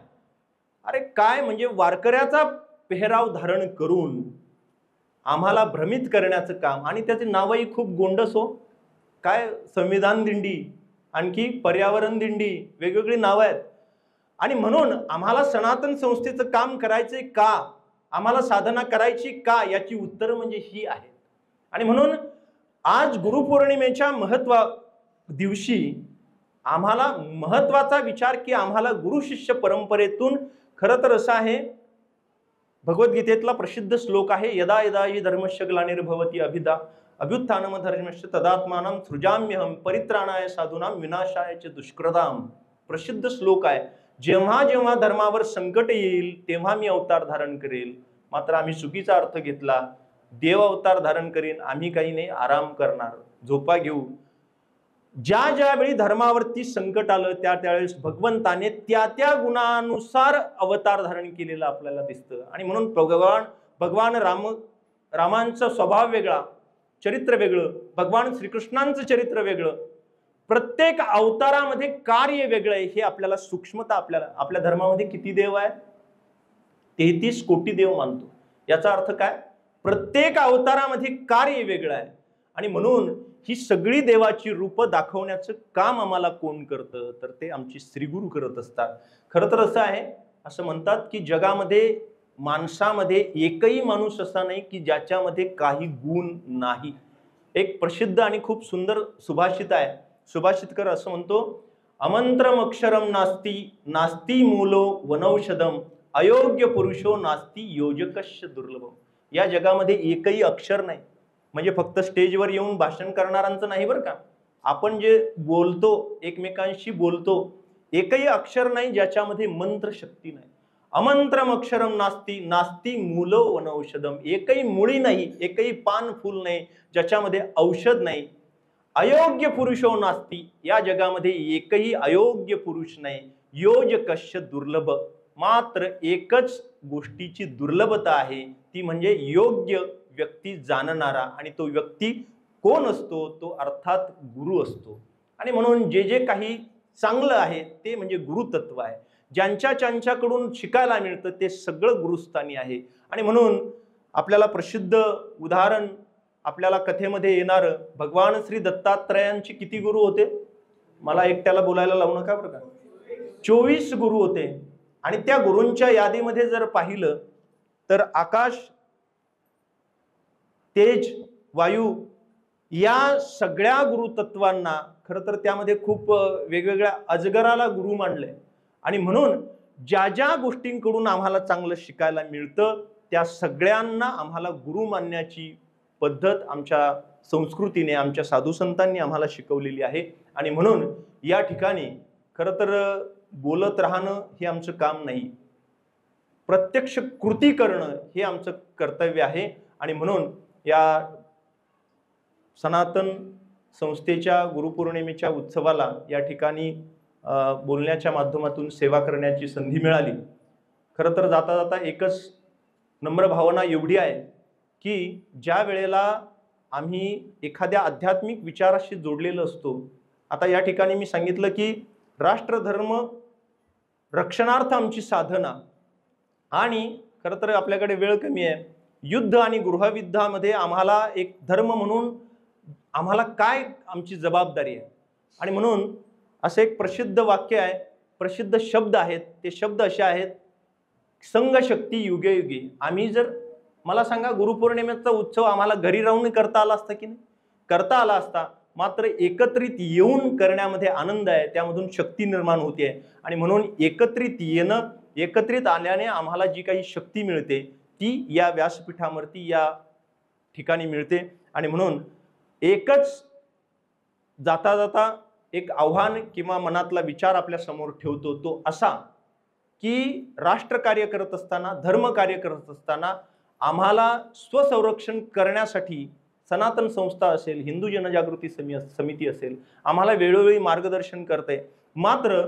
अरे काय म्हणजे वारकऱ्याचा पेहराव धारण करून आम्हाला भ्रमित करण्याचं काम. आणि त्याचे नावही खूप गोंडस हो. काय संविधान दिंडी, आणखी पर्यावरण दिंडी, वेगवेगळी नावं आहेत. आणि म्हणून आम्हाला सनातन संस्थेचं काम करायचंय का, आम्हाला साधना करायची का, याची उत्तरं म्हणजे ही आहेत. आणि म्हणून आज गुरुपौर्णिमेच्या दिवशी आम्हाला महत्वाचा विचार की आम्हाला गुरु शिष्य परंपरेतून, खरं तर असं आहे, भगवद्गीतेतला प्रसिद्ध श्लोक आहे, यदा यदा हि धर्मस्य ग्लानिर्भवति अभ्युत्थानम धर्मस्य तदात्मानं सृजाम्यहम परित्राणाय साधूनां विनाशाय च दुष्कृताम. प्रसिद्ध श्लोक आहे. जेव्हा जेव्हा धर्मावर संकट येईल तेव्हा मी अवतार धारण करेल. मात्र आम्ही चुकीचा अर्थ घेतला. देव अवतार धारण करेन, आम्ही काही नाही, आराम करणार, झोपा घेऊ. ज्या ज्यावेळी धर्मावरती संकट आलं त्या त्यावेळेस भगवंताने त्या त्या गुणानुसार अवतार धारण केलेलं आपल्याला दिसतं. आणि म्हणून भगवान रामांचा स्वभाव वेगळा, चरित्र वेगळं, भगवान श्रीकृष्णांचं चरित्र वेगळं, प्रत्येक अवतारामध्ये कार्य वेगळं आहे. हे आपल्याला सूक्ष्मता, आपल्या धर्मामध्ये किती देव आहे? 33 कोटी देव मानतो. याचा अर्थ काय? प्रत्येक अवतारामध्ये कार्य वेगळं आहे. आणि म्हणून ही सगळी देवाची रूप दाखवण्याचं काम आम्हाला कोण करतं तर ते आमची श्रीगुरु करत असतात. खरं तर असं आहे, असं म्हणतात की जगामध्ये, माणसामध्ये एकही माणूस असा नाही की ज्याच्यामध्ये काही गुण नाही. एक प्रसिद्ध आणि खूप सुंदर सुभाषित आहे. सुभाषितकर असं म्हणतो, अमंत्रम अक्षरम नास्ती नास्ती मूलो वनौषधम अयोग्य पुरुषो नास्ती योजकस्य दुर्लभम. या जगामध्ये एकही अक्षर नाही. म्हणजे फक्त स्टेजवर येऊन भाषण करणाऱ्यांचं नाही बरं का. आपण जे बोलतो, एकमेकांशी बोलतो, एकही अक्षर नाही ज्याच्यामध्ये मंत्र शक्ती नाही. अमंत्रम अक्षरम नास्ती नास्ती मूलो वनौषधम. एकही मुळी नाही, एकही पान फूल नाही ज्याच्यामध्ये औषध नाही. अयोग्य पुरुषो नास्ती. या जगामध्ये एकही अयोग्य पुरुष नाही. योज कश्य दुर्लभ. मात्र एकच गोष्टीची दुर्लभता आहे, ती म्हणजे योग्य व्यक्ती जाणणारा. आणि तो व्यक्ती कोण असतो? तो अर्थात गुरु असतो. आणि म्हणून जे जे काही चांगलं आहे ते म्हणजे गुरुतत्व आहे. ज्यांच्याकडून शिकायला मिळतं ते सगळं गुरुस्थानी आहे. आणि म्हणून आपल्याला प्रसिद्ध उदाहरण आपल्याला कथेमध्ये येणारं, भगवान श्री दत्तात्रयांचे किती गुरु होते? मला एकट्याला बोलायला लावू नका बरं का. 24 गुरु होते. आणि त्या गुरूंच्या यादीमध्ये जर पाहिलं तर आकाश, तेज, वायू या सगळ्या गुरुतत्वांना खरं तर त्यामध्ये खूप वेगवेगळ्या अजगराला गुरु मानले. आणि म्हणून ज्या ज्या गोष्टींकडून आम्हाला चांगलं शिकायला मिळतं त्या सगळ्यांना आम्हाला गुरु मानण्याची पद्धत आमच्या संस्कृतीने, आमच्या साधू संतांनी आम्हाला शिकवलेली आहे. आणि म्हणून या ठिकाणी खरं तर बोलत राहणं हे आमचं काम नाही, प्रत्यक्ष कृती करणं हे आमचं कर्तव्य आहे. आणि म्हणून या सनातन संस्थेच्या गुरुपौर्णिमेच्या उत्सवाला या ठिकाणी बोलण्याच्या माध्यमातून सेवा करण्याची संधी मिळाली. खरं तर जाता जाता एकच नम्र भावना एवढी आहे की ज्या वेळेला आम्ही एखाद्या आध्यात्मिक विचाराशी जोडलेलो असतो, आता या ठिकाणी मी सांगितलं की राष्ट्रधर्म रक्षणार्थ आमची साधना, आणि खरं तर आपल्याकडे वेळ कमी आहे. युद्ध आणि गृहयुद्धामध्ये आम्हाला एक धर्म म्हणून आम्हाला काय आमची जबाबदारी आहे. आणि म्हणून असं एक प्रसिद्ध वाक्य आहे, प्रसिद्ध शब्द आहेत. ते शब्द असे आहेत, संघशक्ती युगे युगे. आम्ही जर, मला सांगा, गुरुपौर्णिमेचा उत्सव आम्हाला घरी राहून करता आला असता की नाही? करता आला असता. मात्र एकत्रित येऊन करण्यामध्ये आनंद आहे, त्यामधून शक्ती निर्माण होते. आणि म्हणून एकत्रित येणं, एकत्रित आल्याने आम्हाला जी काही शक्ती मिळते ती या व्यासपीठावरती या ठिकाणी मिळते. आणि म्हणून एकच जाता जाता एक आव्हान किंवा मनातला विचार आपल्या समोर ठेवतो, तो असा की राष्ट्रकार्य करत असताना, धर्म कार्य करत असताना आम्हाला स्वसंरक्षण करण्यासाठी सनातन संस्था असेल, हिंदू जनजागृती समिती असेल, आम्हाला वेळोवेळी मार्गदर्शन करते. मात्र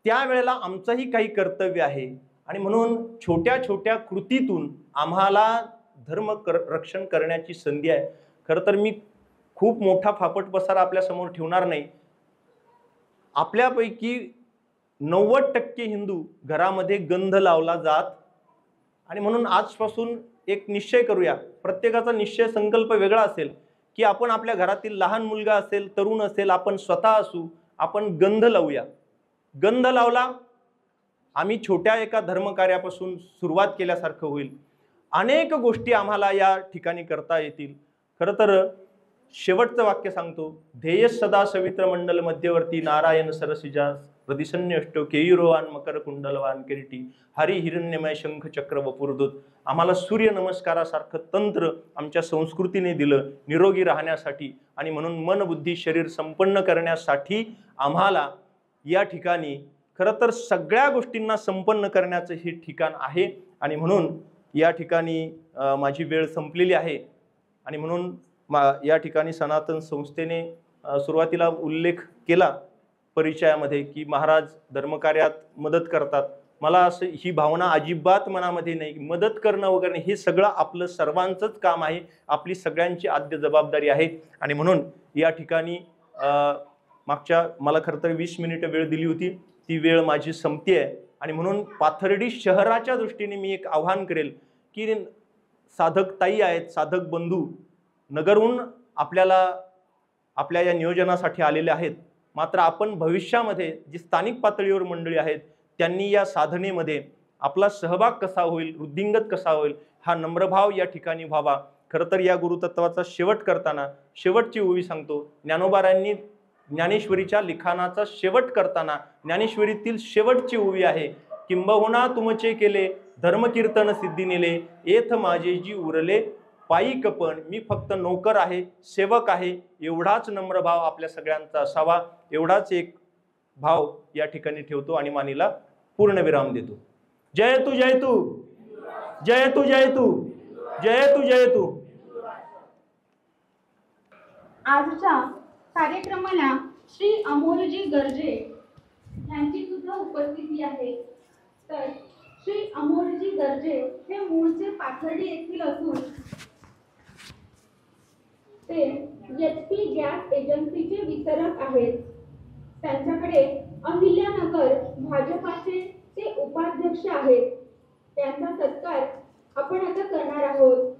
त्यावेळेला आमचंही काही कर्तव्य आहे. आणि म्हणून छोट्या छोट्या कृतीतून आम्हाला धर्म रक्षण करण्याची संधी आहे. खरं तर मी खूप मोठा फापट पसारा आपल्या समोर ठेवणार नाही. आपल्यापैकी 90% हिंदू घरामध्ये गंध लावला जात. आणि म्हणून आजपासून एक निश्चय करूया, प्रत्येकाचा निश्चय संकल्प वेगळा असेल की आपण आपल्या घरातील लहान मुलगा असेल, तरुण असेल, आपण स्वतः असू, आपण गंध लावूया. गंध लावला, आम्ही छोट्या एका धर्मकार्यापासून सुरुवात केल्यासारखं होईल. अनेक गोष्टी आम्हाला या ठिकाणी करता येतील. खरं तर शेवटचं वाक्य सांगतो, ध्येय सदा सवित्र मंडल मध्यवर्ती नारायण सरसिजा प्रदिशन्य अष्टो केयुरोवान मकर कुंडलवान किरीटी हरी हिरण्यमय शंख चक्र वपुरदूत. आम्हाला सूर्य नमस्कारासारखं तंत्र आमच्या संस्कृतीने दिलं निरोगी राहण्यासाठी. आणि म्हणून मन बुद्धी शरीर संपन्न करण्यासाठी आम्हाला या ठिकाणी खरं तर सगळ्या गोष्टींना संपन्न करण्याचं हे ठिकाण आहे. आणि म्हणून या ठिकाणी माझी वेळ संपलेली आहे. आणि म्हणून या ठिकाणी सनातन संस्थेने सुरुवातीला उल्लेख केला परिचयामध्ये की महाराज धर्मकार्यात मदत करतात. मला असं ही भावना अजिबात मनामध्ये नाही. मदत करणं वगैरे हे सगळं आपलं सर्वांचंच काम आहे, आपली सगळ्यांची आद्य जबाबदारी आहे. आणि म्हणून या ठिकाणी मागच्या मला खरं तर 20 मिनिटं वेळ दिली होती, ती वेळ माझी संपते आहे. आणि म्हणून पाथर्डी शहराच्या दृष्टीने मी एक आव्हान करेल की साधक ताई आहेत, साधक बंधू नगरहून आपल्या या नियोजनासाठी आलेले आहेत. मात्र आपण भविष्यामध्ये जी स्थानिक पातळीवर मंडळी आहेत त्यांनी या साधनेमध्ये आपला सहभाग कसा होईल, वृद्धिंगत कसा होईल, हा नम्रभाव या ठिकाणी व्हावा. खरं तर या गुरुतत्वाचा शेवट करताना शेवटची ओवी सांगतो. ज्ञानोबारांनी ज्ञानेश्वरीच्या लिखाणाचा शेवट करताना ज्ञानेश्वरीतील शेवटची ओवी आहे, किंबहुना तुमचे केले धर्मकीर्तन सिद्धी नेले एथ माझे जी उरले पायिक पण मी फक्त नोकर आहे, सेवक आहे, एवढाच नम्रभाव आपल्या सगळ्यांचा असावा. एवढाच एक भाव या ठिकाणी ठेवतो आणि मानीला पूर्ण विराम देतो. जय तू जय तू जय तू जय तू जय तू जय तू. आजच्या कार्यक्रमाला श्री अमोलजी गर्जे यांची सुद्धा उपस्थिती आहे. तर श्री अमोलजी गर्जे हे मूळचे पाथर्डी येथील असून ते HP गॅस एजन्सीचे वितरक आहेत. त्यांच्याकडे अहिल्यानगर भाजपाचे ते उपाध्यक्ष आहेत. त्यांचा सत्कार आपण आता करणार आहोत.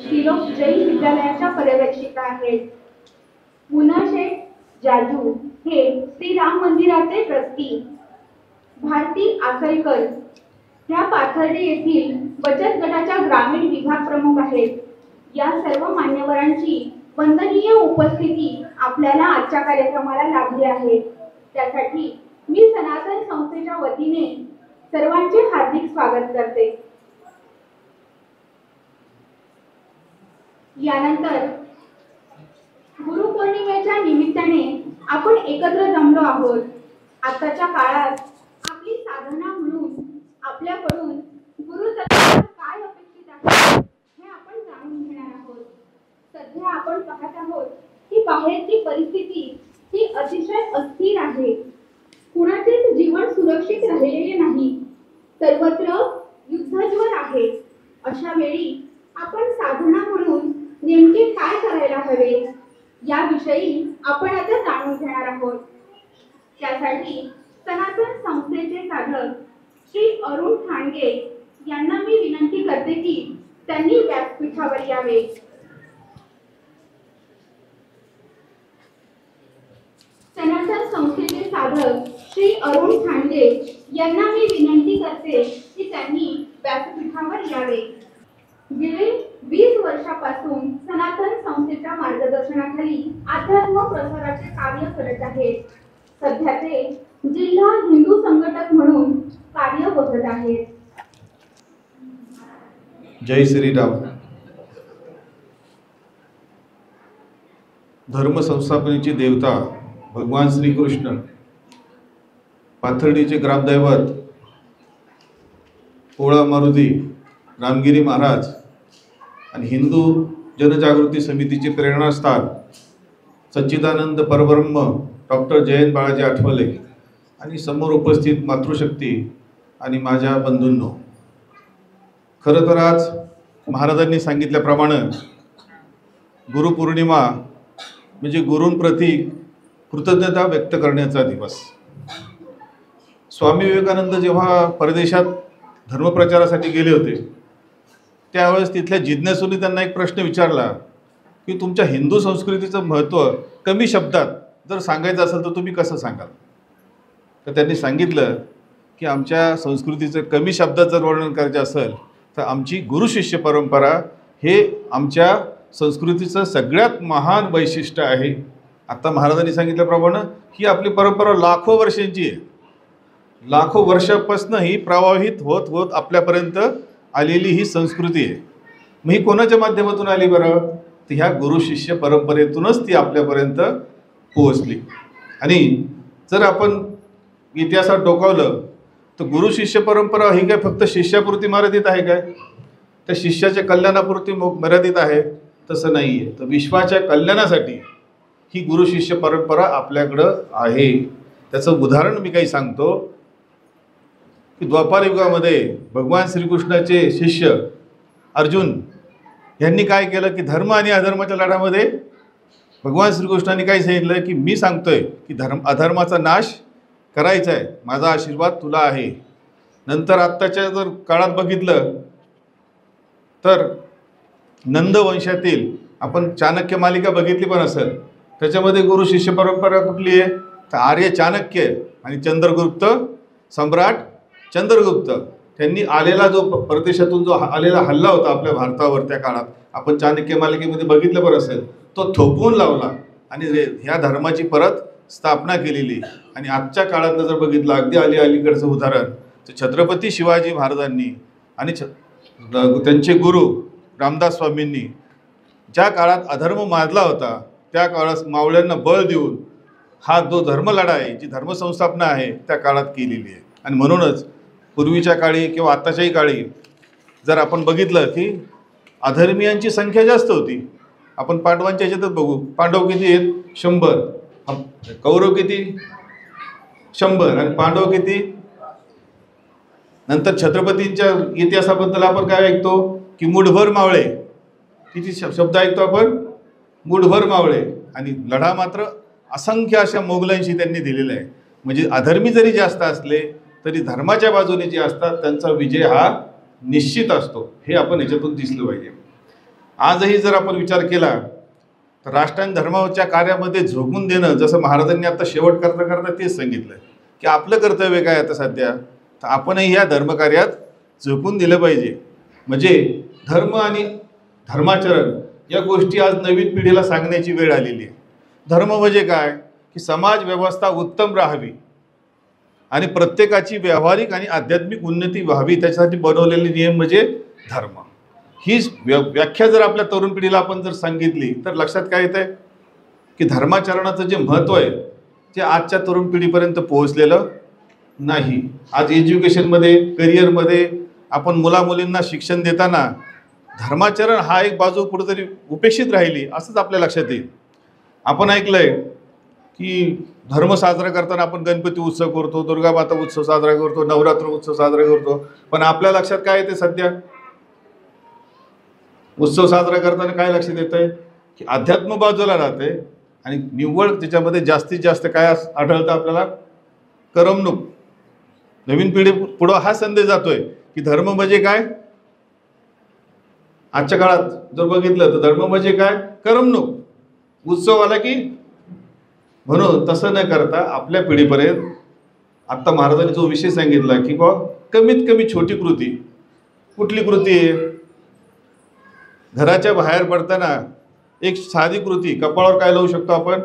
तिलोक जैन विद्यालयाच्या पर्यवेक्षिका आहेत. मुना शेठ जाजू हे श्री राम मंदिराचे ट्रस्टी. भारती आसलकर ह्या पाथर्डी येथील बचत गटाच्या ग्रामीण विभाग प्रमुख आहेत. या सर्व मान्यवरांची वंदनीय उपस्थिती आपल्याला आजच्या कार्यक्रमाला लाभली आहे. त्यासाठी मी सनातन संस्थेच्या वतीने सर्वांचे हार्दिक स्वागत करते. यानंतर गुरुपौर्णिमेच्या निमित्ताने आपण एकत्र जमलो आहोत. आताच्या काळात आपली साधना म्हणून आपल्याकडून गुरुचरणावर काय अपेक्षित आहे हे आपण जाणून घेणार आहोत. सध्या आपण पाहत आहोत की बाहेरची परिस्थिती ही अतिशय अस्थिर आहे. कुणाचेच जीवन सुरक्षित राहिलेले नाही. सर्वत्र युद्धज्वर आहे. अशा वेळी आपण साधना म्हणून नेमके काय करायला हवे याविषयी आपण आता जाणून घेणार आहोत. त्यासाठी सनातन संस्थेचे साधक श्री अरुण ठाणगे यांना मी विनंती करते की त्यांनी व्यासपीठावर यावे. सनातन संस्थेचे साधक श्री अरुण ठाणगे यांना मी विनंती करते की त्यांनी व्यासपीठावर यावे. गेले 20 वर्षापासून सनातन संस्थेच्या मार्गदर्शनाखाली अध्यात्म प्रसाराचे कार्य करत आहेत. सध्या ते जिल्हा हिंदू संघटक म्हणून कार्य बघत आहेत. जय श्रीराम. धर्म संस्थापनेची देवता भगवान श्रीकृष्ण, पाथर्डीचे ग्रामदैवत पोळा मारुती रामगिरी महाराज आणि हिंदू जनजागृती समितीचे प्रेरणास्थान सच्चिदानंद परब्रह्म डॉक्टर जयंत बाळाजी आठवले आणि समोर उपस्थित मातृशक्ती आणि माझ्या बंधूंनो, खरं तर आज महाराजांनी सांगितल्याप्रमाणे गुरुपौर्णिमा म्हणजे गुरूंप्रती कृतज्ञता व्यक्त करण्याचा दिवस. स्वामी विवेकानंद जेव्हा परदेशात धर्मप्रचारासाठी गेले होते त्यावेळेस तिथल्या जिज्ञासूंनी त्यांना एक प्रश्न विचारला की तुमच्या हिंदू संस्कृतीचं महत्त्व कमी शब्दात जर सांगायचं असेल तर तुम्ही कसं सांगाल. तर त्यांनी सांगितलं की आमच्या संस्कृतीचं कमी शब्दात जर वर्णन करायचं असेल तर आमची गुरुशिष्य परंपरा हे आमच्या संस्कृतीचं सगळ्यात महान वैशिष्ट्य आहे. आता महाराजांनी सांगितल्याप्रमाणे ही आपली परंपरा लाखो वर्षांची आहे. लाखो वर्षापासून ही प्रवाहित होत होत आपल्यापर्यंत आलेली ही संस्कृती आहे. मग ही कोणाच्या माध्यमातून आली बरं? तर ह्या गुरुशिष्य परंपरेतूनच ती आपल्यापर्यंत पोहोचली. आणि जर आपण इतिहासात डोकावलं तर गुरुशिष्य परंपरा ही काय फक्त शिष्यापुरती मर्यादित आहे काय? त्या शिष्याच्या कल्याणापुरती मर्यादित आहे? तसं नाही आहे. तर विश्वाच्या कल्याणासाठी ही गुरुशिष्य परंपरा आपल्याकडं आहे. त्याचं उदाहरण मी काही सांगतो की द्वापार युगामध्ये भगवान श्रीकृष्णाचे शिष्य अर्जुन यांनी काय केलं की धर्म आणि अधर्माच्या लढ्यामध्ये भगवान श्रीकृष्णांनी काय सांगितलं की मी सांगतोय की अधर्माचा नाश करायचा आहे, माझा आशीर्वाद तुला आहे. नंतर आत्ताच्या जर काळात बघितलं तर नंदवंशातील आपण चाणक्य मालिका बघितली पण असेल, त्याच्यामध्ये गुरु शिष्य परंपरा कुठली आहे? तर आर्य चाणक्य आणि चंद्रगुप्त सम्राट चंद्रगुप्त त्यांनी आलेला जो परदेशातून जो आलेला हल्ला होता आपल्या भारतावर त्या काळात आपण चाणक्य मालिकेमध्ये बघितलं पण असेल, तो थोपवून लावला आणि ह्या धर्माची परत स्थापना केलेली. आणि आजच्या काळातलं जर बघितलं, अगदी अलीकडचं उदाहरण तर छत्रपती शिवाजी महाराजांनी आणि त्यांचे गुरु रामदास स्वामींनी ज्या काळात अधर्म माजला होता त्या काळात मावळ्यांना बळ देऊन हा जो धर्मलढा आहे, जी धर्मसंस्थापना आहे त्या काळात केलेली आहे. आणि म्हणूनच पूर्वीच्या काळी किंवा आत्ताच्याही काळी जर आपण बघितलं की अधर्मीयांची संख्या जास्त होती. आपण पांडवांच्या ह्याच्यातच बघू, पांडव किती आहेत? 100. कौरव किती? 100. आणि पांडव किती? नंतर छत्रपतींच्या इतिहासाबद्दल आपण काय ऐकतो की मुठभर मावळे. किती शब्द ऐकतो आपण? मुठभर मावळे. आणि लढा मात्र असंख्य अशा मोगलांशी त्यांनी दिलेला आहे. म्हणजे अधर्मी जरी जास्त असले तरी धर्माच्या बाजूने जे असतात त्यांचा विजय हा निश्चित असतो. हे आपण याच्यातून दिसलं पाहिजे. आजही जर आपण विचार केला तर राष्ट्र आणि धर्माच्या कार्यामध्ये झोकून देणं, जसं महाराजांनी आता शेवट करता करता तेच सांगितलं की आपलं कर्तव्य काय आता सध्या, तर आपणही ह्या धर्मकार्यात झोकून दिलं पाहिजे. म्हणजे धर्म आणि धर्माचरण या गोष्टी आज नवीन पिढीला सांगण्याची वेळ आलेली आहे. धर्म म्हणजे काय की समाज व्यवस्था उत्तम राहावी आणि प्रत्येकाची व्यावहारिक आणि आध्यात्मिक उन्नती व्हावी, त्याच्यासाठी बनवलेले नियम म्हणजे धर्म. ही व्याख्या जर आपल्या तरुण पिढीला आपण जर सांगितली तर लक्षात काय येतं आहे की धर्माचरणाचं जे महत्त्व आहे ते आजच्या तरुण पिढीपर्यंत पोहोचलेलं नाही. आज एज्युकेशनमध्ये, करिअरमध्ये आपण मुलामुलींना शिक्षण देताना धर्माचरण हा एक बाजू कुठेतरी उपेक्षित राहिली असंच आपल्या लक्षात येईल. आपण ऐकलंय की धर्म साजरा करताना आपण गणपती उत्सव करतो, दुर्गा माता उत्सव साजरा करतो, नवरात्र उत्सव साजरा करतो, पण आपल्या लक्षात काय येते सध्या? उत्सव साजरा करताना काय लक्षात येतं आहे की अध्यात्म बाजूला राहते आणि निव्वळ त्याच्यामध्ये जास्तीत जास्त काय आढळतं आपल्याला? करमणूक. नवीन पिढी पुढं हा संदेश जातोय की धर्म म्हणजे काय? आजच्या काळात जर बघितलं तर धर्म म्हणजे काय? करमणूक. उत्सव आला की. म्हणून तसं न करता आपल्या पिढीपर्यंत आत्ता महाराजांनी जो विषय सांगितला की बा कमीत कमी छोटी कृती. कुठली कृती आहे? घराच्या बाहेर पडताना एक साधी कृती, कपाळावर काय लावू शकतो आपण?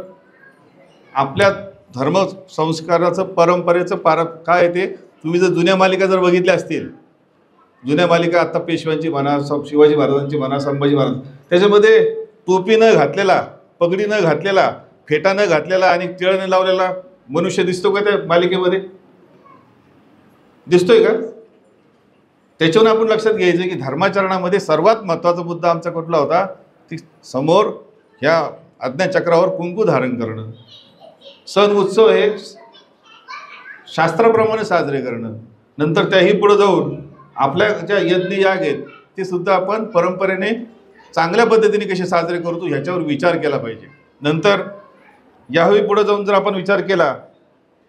आपल्या धर्म संस्काराचं, परंपरेचं काय आहे ते तुम्ही जर जुन्या मालिका जर बघितल्या असतील, जुन्या मालिका आत्ता पेशव्यांची म्हणा, शिवाजी महाराजांची म्हणा, संभाजी महाराज, त्याच्यामध्ये टोपी न घातलेला, पगडी न घातलेला, फेटा न घातलेला आणि टिळ न लावलेला मनुष्य दिसतो का त्या मालिकेमध्ये? दिसतोय का? त्याच्यावरून आपण लक्षात घ्यायचं की धर्माचरणामध्ये सर्वात महत्त्वाचा मुद्दा आमचा कुठला होता? ती समोर ह्या आज्ञाचक्रावर कुंकू धारण करणं, सण उत्सव हे शास्त्राप्रमाणे साजरे करणं, नंतर त्याही पुढे जाऊन आपल्या ज्या यज्ञ याग आहेत ते सुद्धा आपण परंपरेने चांगल्या पद्धतीने कसे साजरे करतो ह्याच्यावर विचार केला पाहिजे. नंतर याही पुढे जाऊन जर आपण विचार केला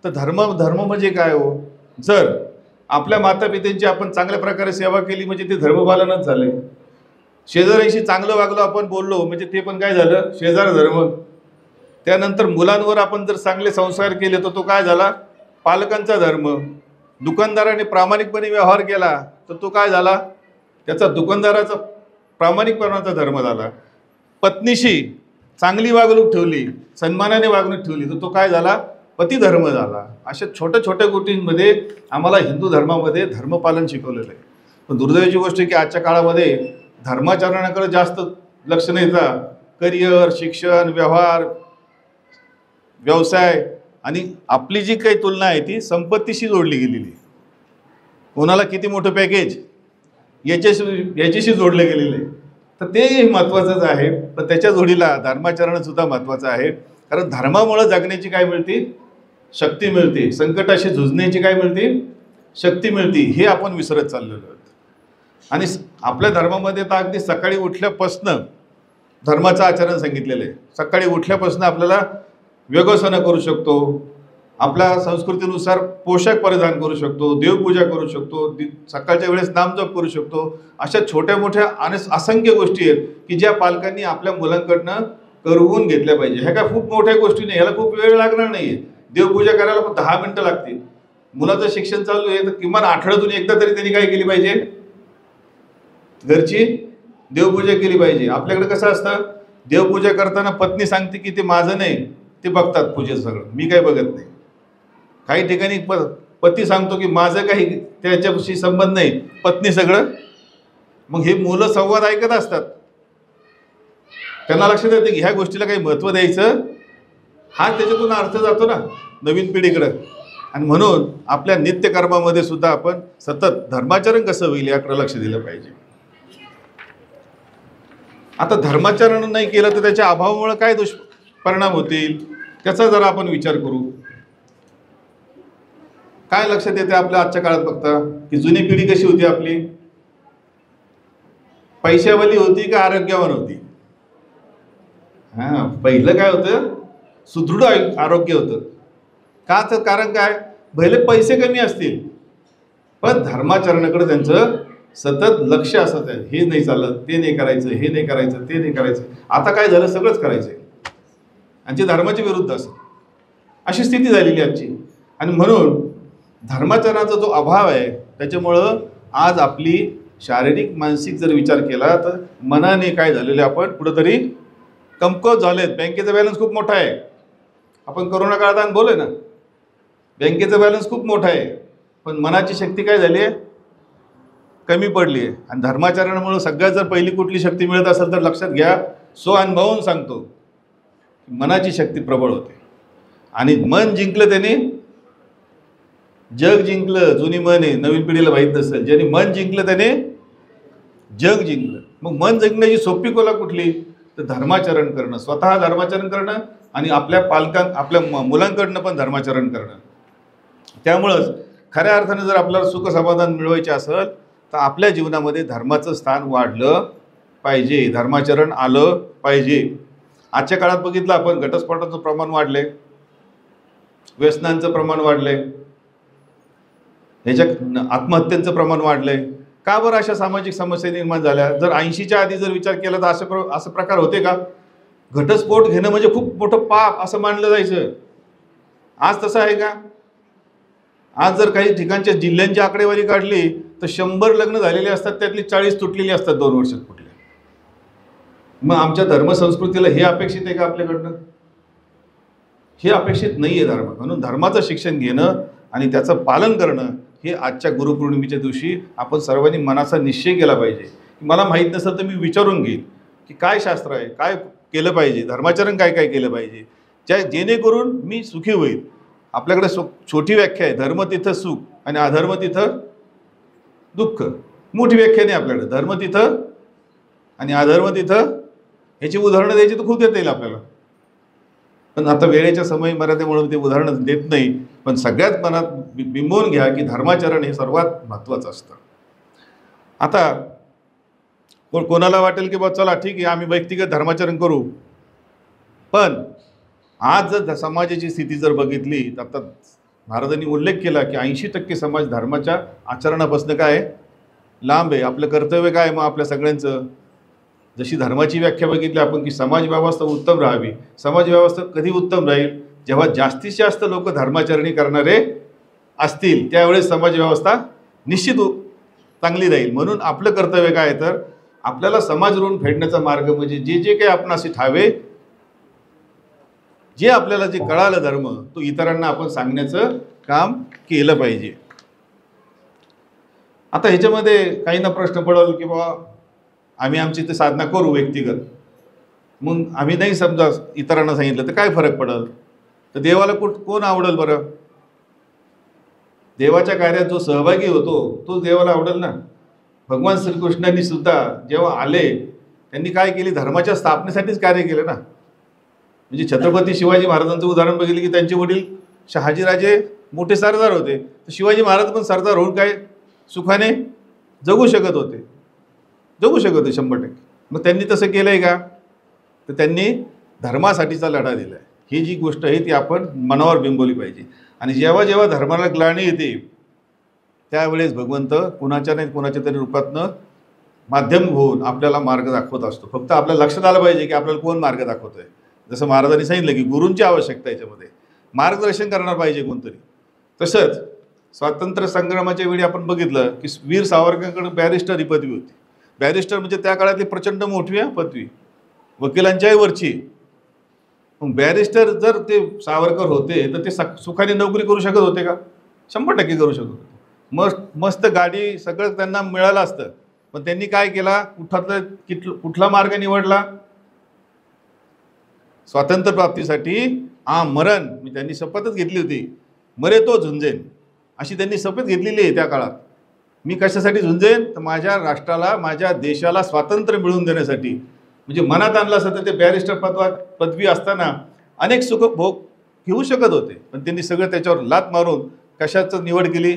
तर धर्म म्हणजे काय हो? जर आपल्या मातापित्यांची आपण चांगल्या प्रकारे सेवा केली म्हणजे ते धर्मपालनच झाले. शेजाऱ्यांशी चांगलं वागलो आपण, बोललो म्हणजे ते पण काय झालं? शेजार धर्म. त्यानंतर मुलांवर आपण जर चांगले संस्कार केले तर तो काय झाला? पालकांचा धर्म. दुकानदाराने प्रामाणिकपणे व्यवहार केला तर तो काय झाला? त्याचा दुकानदाराचा प्रामाणिकपणाचा धर्म झाला. पत्नीशी चांगली वागणूक ठेवली, सन्मानाने वागणूक ठेवली तर तो काय झाला? पतिधर्म झाला. अशा छोट्या छोट्या गोष्टींमध्ये आम्हाला हिंदू धर्मामध्ये धर्मपालन शिकवलेलं आहे. पण दुर्दैवाची गोष्ट आहे की आजच्या काळामध्ये धर्माचरणाकडे जास्त लक्ष नाही देता करिअर, शिक्षण, व्यवहार, व्यवसाय आणि आपली जी काही तुलना आहे ती संपत्तीशी जोडली गेलेली. कोणाला किती मोठं पॅकेज याच्याशी जोडलं गेलेलं आहे. तर ते महत्त्वाचंच आहे. पण त्याच्या जोडीला धर्माचरणसुद्धा महत्त्वाचं आहे. कारण धर्मामुळं जगण्याची काय मिळते? शक्ती मिळते. संकटाशी झुंजण्याची काय मिळते? शक्ती मिळते. हे आपण विसरत चाललेलो आहोत. आणि आपल्या धर्मामध्ये तर अगदी सकाळी उठल्यापासनं धर्माचं आचरण सांगितलेलं आहे. सकाळी उठल्यापासनं आपल्याला व्यगसनं करू शकतो, आपल्या संस्कृतीनुसार पोशाख परिधान करू शकतो, देवपूजा करू शकतो, सकाळच्या वेळेस नामजप करू शकतो. अशा छोट्या मोठ्या आणि असंख्य गोष्टी आहेत की ज्या पालकांनी आपल्या मुलांकडनं करवून घेतल्या पाहिजे. ह्या काय खूप मोठ्या गोष्टी नाही, ह्याला खूप वेळ लागणार नाही. देवपूजा करायला पण 10 मिनिटं लागतील. मुलाचं शिक्षण चालू आहे तर किमान आठवड्यातून एकदा तरी त्यांनी काय केली पाहिजे? घरची देवपूजा केली पाहिजे. आपल्याकडे कसं असतं, देवपूजा करताना पत्नी सांगते की ते माझं नाही, ते बघतात पूजेचं सगळं, मी काही बघत नाही. काही ठिकाणी पती सांगतो की माझं काही त्याच्याशी संबंध नाही, पत्नी सगळं. मग हे मुलं संवाद ऐकत असतात, त्यांना लक्षात येतं की ह्या गोष्टीला काही महत्त्व द्यायचं, हा त्याच्यातून अर्थ जातो ना नवीन पिढीकडं. आणि म्हणून आपल्या नित्यकर्मामध्ये सुद्धा आपण सतत धर्माचरण कसं होईल याकडे लक्ष दिलं पाहिजे. आता धर्माचरण नाही केलं तर त्याच्या अभावामुळे काय दुष्परिणाम होतील त्याचा जरा आपण विचार करू. काय लक्षात येते आपल्या आजच्या काळात बघता की जुनी पिढी कशी होती आपली, पैशावाली होती का आरोग्यवान होती? हां, पहिलं काय होतं, सुदृढ आरोग्य होतं. का तर कारण काय, भले पैसे कमी असतील पण धर्माचरणाकडे त्यांचं सतत लक्ष असत आहे. हे नाही चालत, ते नाही करायचं, हे नाही करायचं, ते नाही करायचं. आता काय झालं, सगळंच करायचं आणि ते धर्माच्या विरुद्ध असं, अशी स्थिती झालेली आजची. आणि म्हणून धर्माचरणाचा जो अभाव आहे त्याच्यामुळं आज आपली शारीरिक मानसिक जर विचार केला तर मनाने काय झालेले आपण कुठंतरी कमकुवत झालेत. बँकेचा बॅलन्स खूप मोठा आहे, आपण करोना काळात अनुभवलं ना, बँकेचा बॅलन्स खूप मोठा आहे पण मनाची शक्ती काय झाली आहे, कमी पडली आहे. आणि धर्माचरणामुळे सगळ्यात जर पहिली कुठली शक्ती मिळत असेल तर लक्षात घ्या, अनुभवून सांगतो, मनाची शक्ती प्रबळ होते. आणि मन जिंकलं त्याने जग जिंकलं. जुनी मन आहे, नवीन पिढीला माहीत नसेल. ज्याने मन जिंकलं त्याने जग जिंकलं. मग मन जिंकण्याची सोपी कला कुठली, तर धर्माचरण करणं, स्वतः धर्माचरण करणं आणि आपल्या आपल्या मुलांकडनं पण धर्माचरण करणं. त्यामुळंच खऱ्या अर्थाने जर आपल्याला सुख समाधान मिळवायचे असेल तर आपल्या जीवनामध्ये धर्माचं स्थान वाढलं पाहिजे, धर्माचरण आलं पाहिजे. आजच्या काळात बघितलं आपण, घटस्फोटाचं प्रमाण वाढले, व्यसनांचं प्रमाण वाढले, ह्याच्या आत्महत्यांचं प्रमाण वाढलंय. का बरं अशा सामाजिक समस्या निर्माण झाल्या? जर 80च्या आधी जर विचार केला तर असं प्रकार होते का? घटस्फोट घेणं म्हणजे खूप मोठं पाप असं मानलं जायचं. आज तसं आहे का? आज जर काही ठिकाणच्या जिल्ह्यांची आकडेवारी काढली तर 100 लग्न झालेले असतात, त्यातली 40 तुटलेली असतात 2 वर्षात कुठले. मग आमच्या धर्मसंस्कृतीला हे अपेक्षित आहे का आपल्याकडनं? हे अपेक्षित नाही आहे धर्म. म्हणून धर्माचं शिक्षण घेणं आणि त्याचं पालन करणं हे आजच्या गुरुपौर्णिमेच्या दिवशी आपण सर्वांनी मनाचा निश्चय केला पाहिजे. मला माहीत नसेल तर मी विचारून घेईन की काय शास्त्र आहे, काय केलं पाहिजे, धर्माचरण काय काय केलं पाहिजे, जेणेकरून मी सुखी होईल. आपल्याकडे छोटी व्याख्या आहे, धर्म तिथं सुख आणि अधर्म तिथं दुःख. मोठी व्याख्या नाही आपल्याकडे, धर्म तिथं आणि अधर्म तिथं. ह्याची उदाहरणं द्यायची तर खूप देता येईल आपल्याला, पण आता वेळेच्या समय मर्यादेमुळे ते उदाहरणं देत नाही. पण सगळ्यात मनात बिंबवून घ्या की धर्माचरण हे सर्वात महत्त्वाचं असतं. आता कोणाला वाटेल की बा चला ठीक आहे आम्ही व्यक्तिगत धर्माचरण करू, पण आज जर समाजाची स्थिती जर बघितली तर आता महाराजांनी उल्लेख केला की 80% समाज धर्माच्या आचरणापासून काय लांब आहे. आपलं कर्तव्य काय मग आपल्या सगळ्यांचं? जशी धर्माची व्याख्या बघितली आपण की समाज व्यवस्था उत्तम राहावी. समाज व्यवस्था कधी उत्तम राहील? जेव्हा जास्तीत जास्त लोक धर्माचरणी करणारे असतील त्यावेळेस समाज व्यवस्था निश्चित चांगली राहील. म्हणून आपलं कर्तव्य काय तर आपल्याला समाज ऋण फेडण्याचा मार्ग म्हणजे जे जे काही आपण असे ठावे, जे आपल्याला जे कळालं धर्म तो इतरांना आपण सांगण्याचं काम केलं पाहिजे. आता ह्याच्यामध्ये काहींना प्रश्न पडल की बाबा आम्ही आमची इथे साधना करू व्यक्तिगत, मग आम्ही नाही समजा इतरांना सांगितलं तर काय फरक पडेल? तर देवाला कोण आवडेल बरं? देवाच्या कार्यात जो सहभागी होतो तो देवाला आवडेल ना. भगवान श्रीकृष्णांनी सुद्धा जेव्हा आले त्यांनी काय केली? धर्माच्या स्थापनेसाठीच कार्य केलं ना. म्हणजे छत्रपती शिवाजी महाराजांचं उदाहरण बघितलं की त्यांचे वडील शहाजीराजे मोठे सरदार होते, तर शिवाजी महाराज पण सरदार होऊन काय सुखाने जगू शकत होते 100%. मग त्यांनी तसं केलं आहे का? तर त्यांनी धर्मासाठीचा लढा दिला आहे. ही जी गोष्ट आहे ती आपण मनावर बिंबवली पाहिजे. आणि जेव्हा जेव्हा धर्माला ग्लानी येते त्यावेळेस भगवंत कुणाच्या नाही कुणाच्या तरी रूपातनं माध्यम होऊन आपल्याला मार्ग दाखवत असतो. फक्त आपल्याला लक्षात आलं पाहिजे की आपल्याला कोण मार्ग दाखवतोय. जसं महाराजांनी सांगितलं की गुरूंची आवश्यकता याच्यामध्ये, मार्गदर्शन करणार पाहिजे कोणतरी. तसंच स्वातंत्र्य संग्रामाच्या वेळी आपण बघितलं की वीर सावरकरांकडे बॅरिस्टर ही पदवी होती. बॅरिस्टर म्हणजे त्या काळातली प्रचंड मोठी पदवी, वकिलांच्याही वरची. मग बॅरिस्टर जर ते सावरकर होते तर ते सुखाने नोकरी करू शकत होते का? 100% करू शकत होते. मस्त गाडी सगळं त्यांना मिळालं असतं. पण त्यांनी काय केला? कुठला मार्ग निवडला? स्वातंत्र्य प्राप्तीसाठी मरण, मी त्यांनी शपथच घेतली होती, मरे तो झुंजेन, अशी त्यांनी शपथ घेतलेली आहे त्या काळात. मी कशासाठी झुंजेन? तर माझ्या राष्ट्राला, माझ्या देशाला स्वातंत्र्य मिळवून देण्यासाठी. म्हणजे मनात आणलं असतं तर ते बॅरिस्टर पदवी असताना अनेक सुख भोग घेऊ शकत होते. पण त्यांनी सगळं त्याच्यावर लात मारून कशाचं निवड केली?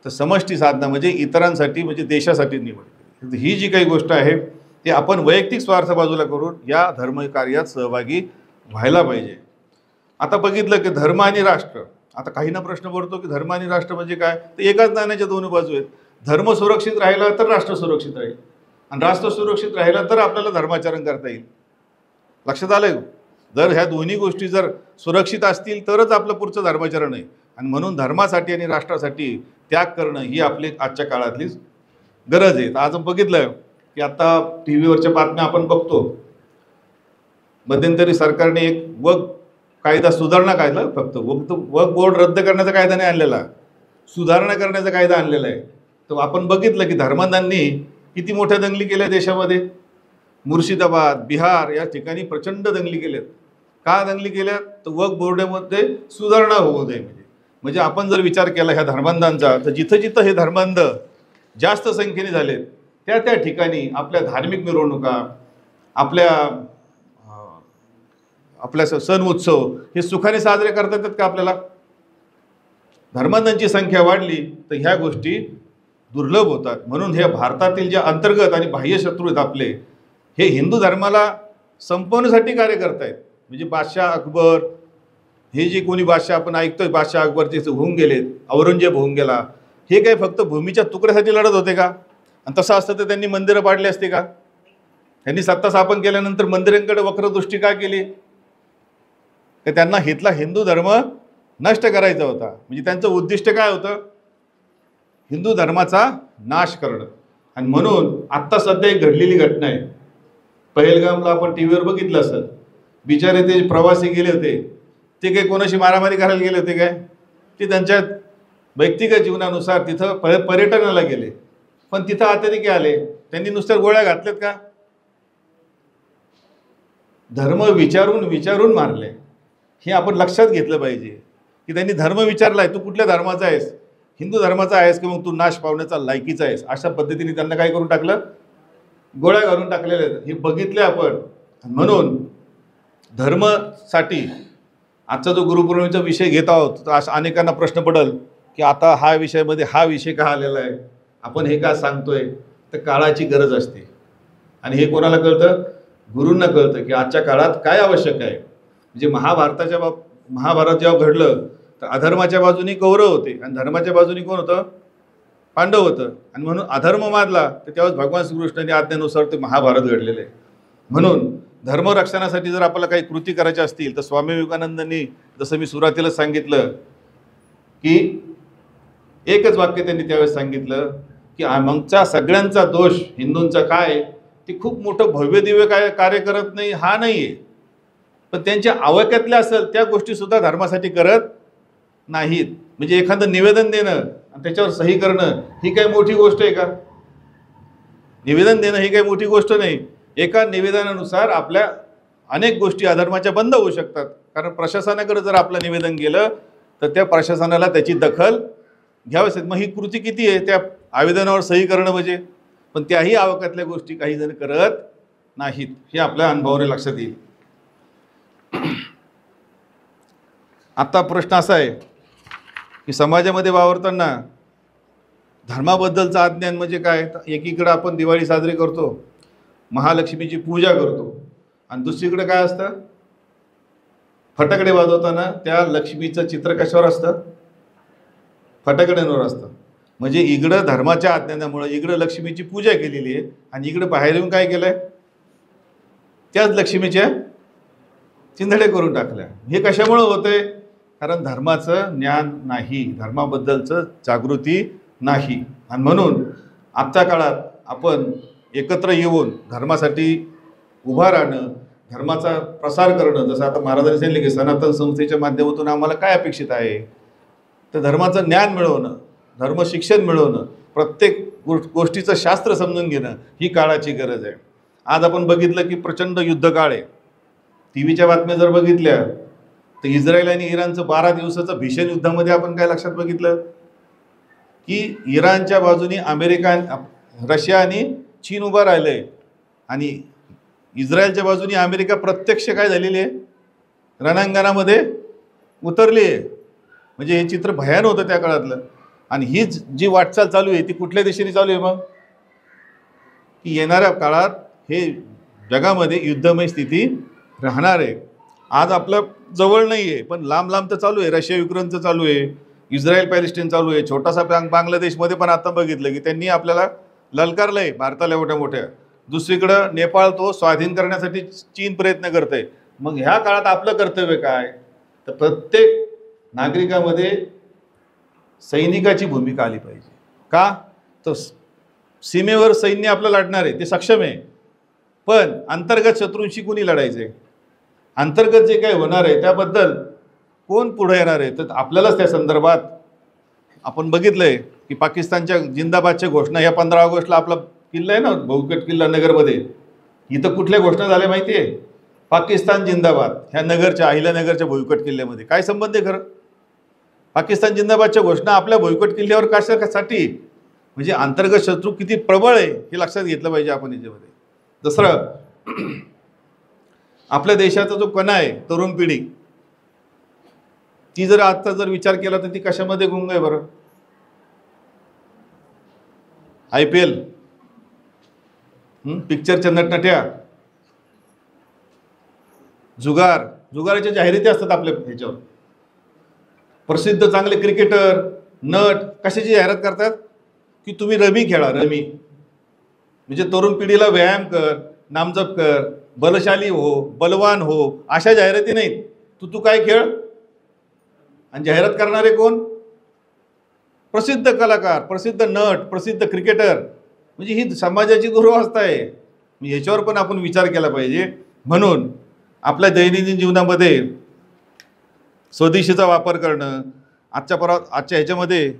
तर समष्टी साधना, म्हणजे इतरांसाठी, म्हणजे देशासाठी निवड केली. ही जी काही गोष्ट आहे ती आपण वैयक्तिक स्वार्थ बाजूला करून या धर्मकार्यात सहभागी व्हायला पाहिजे. आता बघितलं की धर्म आणि राष्ट्र, आता काहींना प्रश्न पडतो की धर्म आणि राष्ट्र म्हणजे काय? तर एकाच नाण्याच्या दोन्ही बाजू आहेत. धर्म सुरक्षित राहिला तर राष्ट्र सुरक्षित राहील, आणि राष्ट्र सुरक्षित राहिला तर आपल्याला धर्माचरण करता येईल. लक्षात आलं? जर ह्या दोन्ही गोष्टी जर सुरक्षित असतील तरच आपलं पुढचं धर्माचरण आहे. आणि म्हणून धर्मासाठी आणि राष्ट्रासाठी त्याग करणं ही आपली आजच्या काळातली गरज आहे. आज बघितलं की आता टी व्हीवरच्या बातम्या आपण बघतो, मध्यंतरी सरकारने एक वक्फ कायदा सुधारणा कायदा, फक्त वक्फ बोर्ड रद्द करण्याचा कायदा नाही आणलेला, सुधारणा करण्याचा कायदा आणलेला आहे. तर आपण बघितलं की धर्मांधांनी किती मोठ्या दंगली केल्या देशामध्ये. मुर्शिदाबाद, बिहार या ठिकाणी प्रचंड दंगली केल्यात. का दंगली केल्यात? तर वक्फ बोर्डामध्ये सुधारणा होऊ दे. म्हणजे आपण जर विचार केला ह्या धर्मांधांचा, तर जिथं जिथं हे धर्मांध जास्त संख्येने झालेत त्या त्या ठिकाणी आपल्या धार्मिक मिरवणुका, आपल्या सण उत्सव हे सुखाने साजरे करता येतात का आपल्याला? धर्मांधांची संख्या वाढली तर ह्या गोष्टी दुर्लभ होतात. म्हणून हे भारतातील जे अंतर्गत आणि बाह्य शत्रू आहेत आपले, हे हिंदू धर्माला संपवण्यासाठी कार्य करतायत. म्हणजे बादशाह अकबर, हे जे कोणी बादशाह आपण ऐकतोय, बादशाह अकबर जे होऊन गेलेत, औरंगजेब होऊन गेला, हे काय फक्त भूमीच्या तुकड्यासाठी लढत होते का? आणि तसं असतं तर त्यांनी मंदिरं पाडली असते का? त्यांनी सत्ता स्थापन केल्यानंतर मंदिरांकडे वक्रदृष्टी का केली? तर त्यांना हितला हिंदू धर्म नष्ट करायचा होता. म्हणजे त्यांचं उद्दिष्ट काय होतं? हिंदू धर्माचा नाश करणं. आणि म्हणून आत्ता सध्या एक घडलेली घटना आहे, पहलगामला आपण टी व्हीवर बघितलं असेल. बिचारे ते प्रवासी गेले होते, ते काही कोणाशी मारामारी करायला गेले होते काय? ते त्यांच्या व्यक्तिगत जीवनानुसार तिथं पर्यटनाला गेले. पण तिथं अतिरेकी आले, त्यांनी नुसत्या गोळ्या घातल्यात का? धर्म विचारून विचारून मारले. हे आपण लक्षात घेतलं पाहिजे की त्यांनी धर्म विचारलाय, तू कुठल्या धर्माचा आहेस? हिंदू धर्माचा आहेस की मग तू नाश पावण्याचा लायकीचा आहेस? अशा पद्धतीने त्यांना काय करून टाकलं? गोळ्या घालून टाकलेल्या आहेत. हे बघितले आपण. म्हणून धर्मासाठी आजचा जो गुरुपौर्णिमेचा विषय घेत आहोत, तर अशा अनेकांना प्रश्न पडेल की आता हा विषयामध्ये हा विषय का आलेला आहे, आपण हे का सांगतोय? तर काळाची गरज असते. आणि हे कोणाला कळतं? गुरूंना कळतं की आजच्या काळात काय आवश्यक आहे. म्हणजे महाभारत जेव्हा घडलं तर अधर्माच्या बाजूनी कौरव होते आणि धर्माच्या बाजूनी कोण होतं? पांडव होतं. आणि म्हणून अधर्म मारला तर तेव्हाच भगवान श्रीकृष्णांनी आज्ञेनुसार ते महाभारत घडलेले आहे. म्हणून धर्मरक्षणासाठी जर आपल्याला काही कृती करायच्या असतील तर स्वामी विवेकानंदांनी, जसं मी सुरुवातीला सांगितलं की एकच वाक्य त्यांनी त्यावेळेस सांगितलं की आमच्या सगळ्यांचा दोष हिंदूंचा काय, ते खूप मोठं भव्य दिव्य कार्य करत नाही हा नाही आहे, पण त्यांच्या आवाक्यातल्या असेल त्या गोष्टीसुद्धा धर्मासाठी करत नाहीत. म्हणजे एखादं निवेदन देणं आणि त्याच्यावर सही करणं ही काही मोठी गोष्ट आहे का? निवेदन देणं ही काही मोठी गोष्ट नाही. एका निवेदनानुसार आपल्या अनेक गोष्टी अधर्माच्या बंद होऊ शकतात. कारण प्रशासनाकडे जर आपलं निवेदन गेलं तर त्या प्रशासनाला त्याची दखल घ्यावीच. मग ही कृती किती आहे? त्या आवेदनावर सही करणं म्हणजे. पण त्याही आवाक्यातल्या गोष्टी काही जण करत नाहीत, हे आपल्या अनुभवाने लक्षात येईल. आता प्रश्न असा आहे की समाजामध्ये वावरताना धर्माबद्दलचं अज्ञान म्हणजे काय? एकीकडे आपण दिवाळी साजरी करतो, महालक्ष्मीची पूजा करतो, आणि दुसरीकडे काय असतं? फटाकडे वाजवताना त्या लक्ष्मीचं चित्र कशावर असतं? फटाकड्यांवर असतं. म्हणजे इकडं धर्माच्या अज्ञानामुळे इकडं लक्ष्मीची पूजा केलेली आहे आणि इकडं बाहेर येऊन काय केलंय? त्याच लक्ष्मीच्या चिंधड्या करून टाकल्या. हे कशामुळे होतंय? कारण धर्माचं ज्ञान नाही, धर्माबद्दलचं जागृती नाही. आणि म्हणून आजच्या काळात आपण एकत्र येऊन धर्मासाठी उभा राहणं, धर्माचा प्रसार करणं, जसं आता महाराजांनी सांगितले की सनातन संस्थेच्या माध्यमातून आम्हाला काय अपेक्षित आहे, तर धर्माचं ज्ञान मिळवणं, धर्म शिक्षण मिळवणं, प्रत्येक गोष्टीचं शास्त्र समजून घेणं ही काळाची गरज आहे. आज आपण बघितलं की प्रचंड युद्धकाळ आहे. टी व्हीच्या बातम्या जर बघितल्या तर इस्रायल आणि इराणचं 12 दिवसाचं भीषण युद्धामध्ये आपण काय लक्षात बघितलं की इराणच्या बाजूने अमेरिका, रशिया आणि चीन उभा राहिलंय आणि इस्रायलच्या बाजूने अमेरिका प्रत्यक्ष काय झालेली आहे, रणांगणामध्ये उतरली आहे. म्हणजे हे चित्र भयान होतं त्या काळातलं. आणि हीच जी वाटचाल चालू आहे ती कुठल्या दिशेने चालू आहे मग, की येणाऱ्या काळात हे जगामध्ये युद्धमय स्थिती राहणार आहे. आज आपलं जवळ नाही आहे पण लांब लांब तर चालू आहे. रशिया युक्रेनचं चालू आहे, इस्रायल पॅलेस्टाईन चालू आहे, छोटासा बांगलादेशमध्ये पण आता बघितलं की त्यांनी आपल्याला ललकारलं आहे भारताला मोठ्या मोठ्या. दुसरीकडं नेपाळ तो स्वाधीन करण्यासाठी चीन प्रयत्न करत आहे. मग ह्या काळात आपलं कर्तव्य काय, तर प्रत्येक नागरिकामध्ये सैनिकाची भूमिका आली पाहिजे. का, तर सीमेवर सैन्य आपलं लढणार आहे ते सक्षम आहे, पण अंतर्गत शत्रूंशी कुणी लढायचं आहे, अंतर्गत जे काही होणार आहे त्याबद्दल कोण पुढे येणार आहे. तर आपल्यालाच त्या संदर्भात आपण बघितलं आहे की पाकिस्तानच्या जिंदाबादच्या घोषणा या 15 ऑगस्टला आपला किल्ला आहे ना, बहुकट किल्ला नगरमध्ये, इथं कुठल्या घोषणा झाल्या माहिती आहे, पाकिस्तान जिंदाबाद. ह्या नगरच्या अहिल्यानगरच्या भुईकोट किल्ल्यामध्ये काय संबंध आहे खरं. पाकिस्तान जिंदाबादच्या घोषणा आपल्या भुईकोट किल्ल्यावर कशासाठी, म्हणजे अंतर्गत शत्रू किती प्रबळ आहे हे लक्षात घेतलं पाहिजे आपण याच्यामध्ये. दुसरं, आपल्या देशाचा जो कणा आहे तरुण पिढी, ती जर आता जर विचार केला तर ती कशामध्ये गुंग आहे बरं. IPL, पिक्चरच्या नटनट्या, जुगाराच्या जाहिराती असतात आपल्या ह्याच्यावर. प्रसिद्ध चांगले क्रिकेटर, नट कशाची जाहिरात करतात की तुम्ही रमी खेळा, रमी म्हणजे तरुण पिढीला व्यायाम कर, नामजप कर, बलशाली हो, बलवान हो, अशा जाहिराती नाहीत. तू काय खेळ. आणि जाहिरात करणारे कोण, प्रसिद्ध कलाकार, प्रसिद्ध नट, प्रसिद्ध क्रिकेटर. म्हणजे ही समाजाची दुरवस्था आहे. ह्याच्यावर पण आपण विचार केला पाहिजे. म्हणून आपल्या दैनंदिन जीवनामध्ये स्वदेशीचा वापर करणं. आजच्या ह्याच्यामध्ये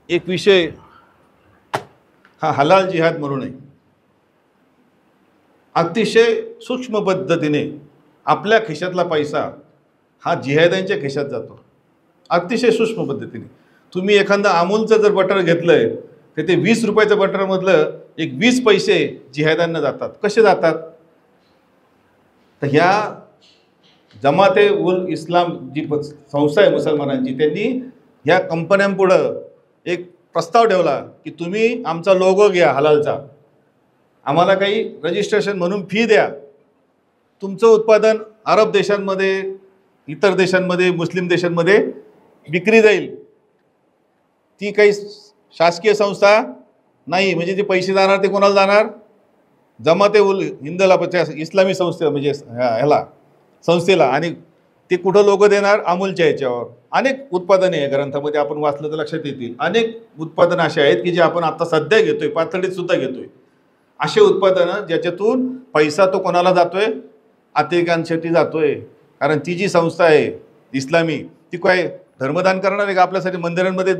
एक विषय हा हलाल जिहाद म्हणून आहे. अतिशय सूक्ष्म पद्धतीने आपल्या खिशातला पैसा हा जिहाद्यांच्या खिशात जातो, अतिशय सूक्ष्म पद्धतीने. तुम्ही एखादं अमूलचं जर बटर घेतलंय तर ते 20 रुपयाचं बटरमधलं एक 20 पैसे जिहाद्यांना जातात. कसे जातात, तर ह्या जमाते उल इस्लाम जी संस्था आहे मुसलमानांची, त्यांनी ह्या कंपन्यांपुढं एक प्रस्ताव ठेवला की तुम्ही आमचा लोगो घ्या हलालचा, आम्हाला काही रजिस्ट्रेशन म्हणून फी द्या, तुमचं उत्पादन अरब देशांमध्ये, इतर देशांमध्ये, मुस्लिम देशांमध्ये विक्री जाईल. ती काही शासकीय संस्था नाही, म्हणजे जे पैसे जाणार ते कोणाला जाणार, जमाते उल हिंदला, इस्लामी संस्थे म्हणजे ह्याला संस्थेला. आणि ते कुठं लोक देणार, अमूलच्या ह्याच्यावर. अनेक उत्पादने आहे, ग्रंथामध्ये आपण वाचलं तर लक्षात येतील. अनेक उत्पादनं असे आहेत की जे आपण आता सध्या घेतोय, पातळीत सुद्धा घेतोय. असे उत्पादनं ज्याच्यातून पैसा तो कोणाला जातोय, अतिरेक्यांसाठी जातोय. कारण ती जी संस्था आहे इस्लामी, ती काय धर्मदान करणार आहे का, आपल्यासाठी मंदिरांमध्ये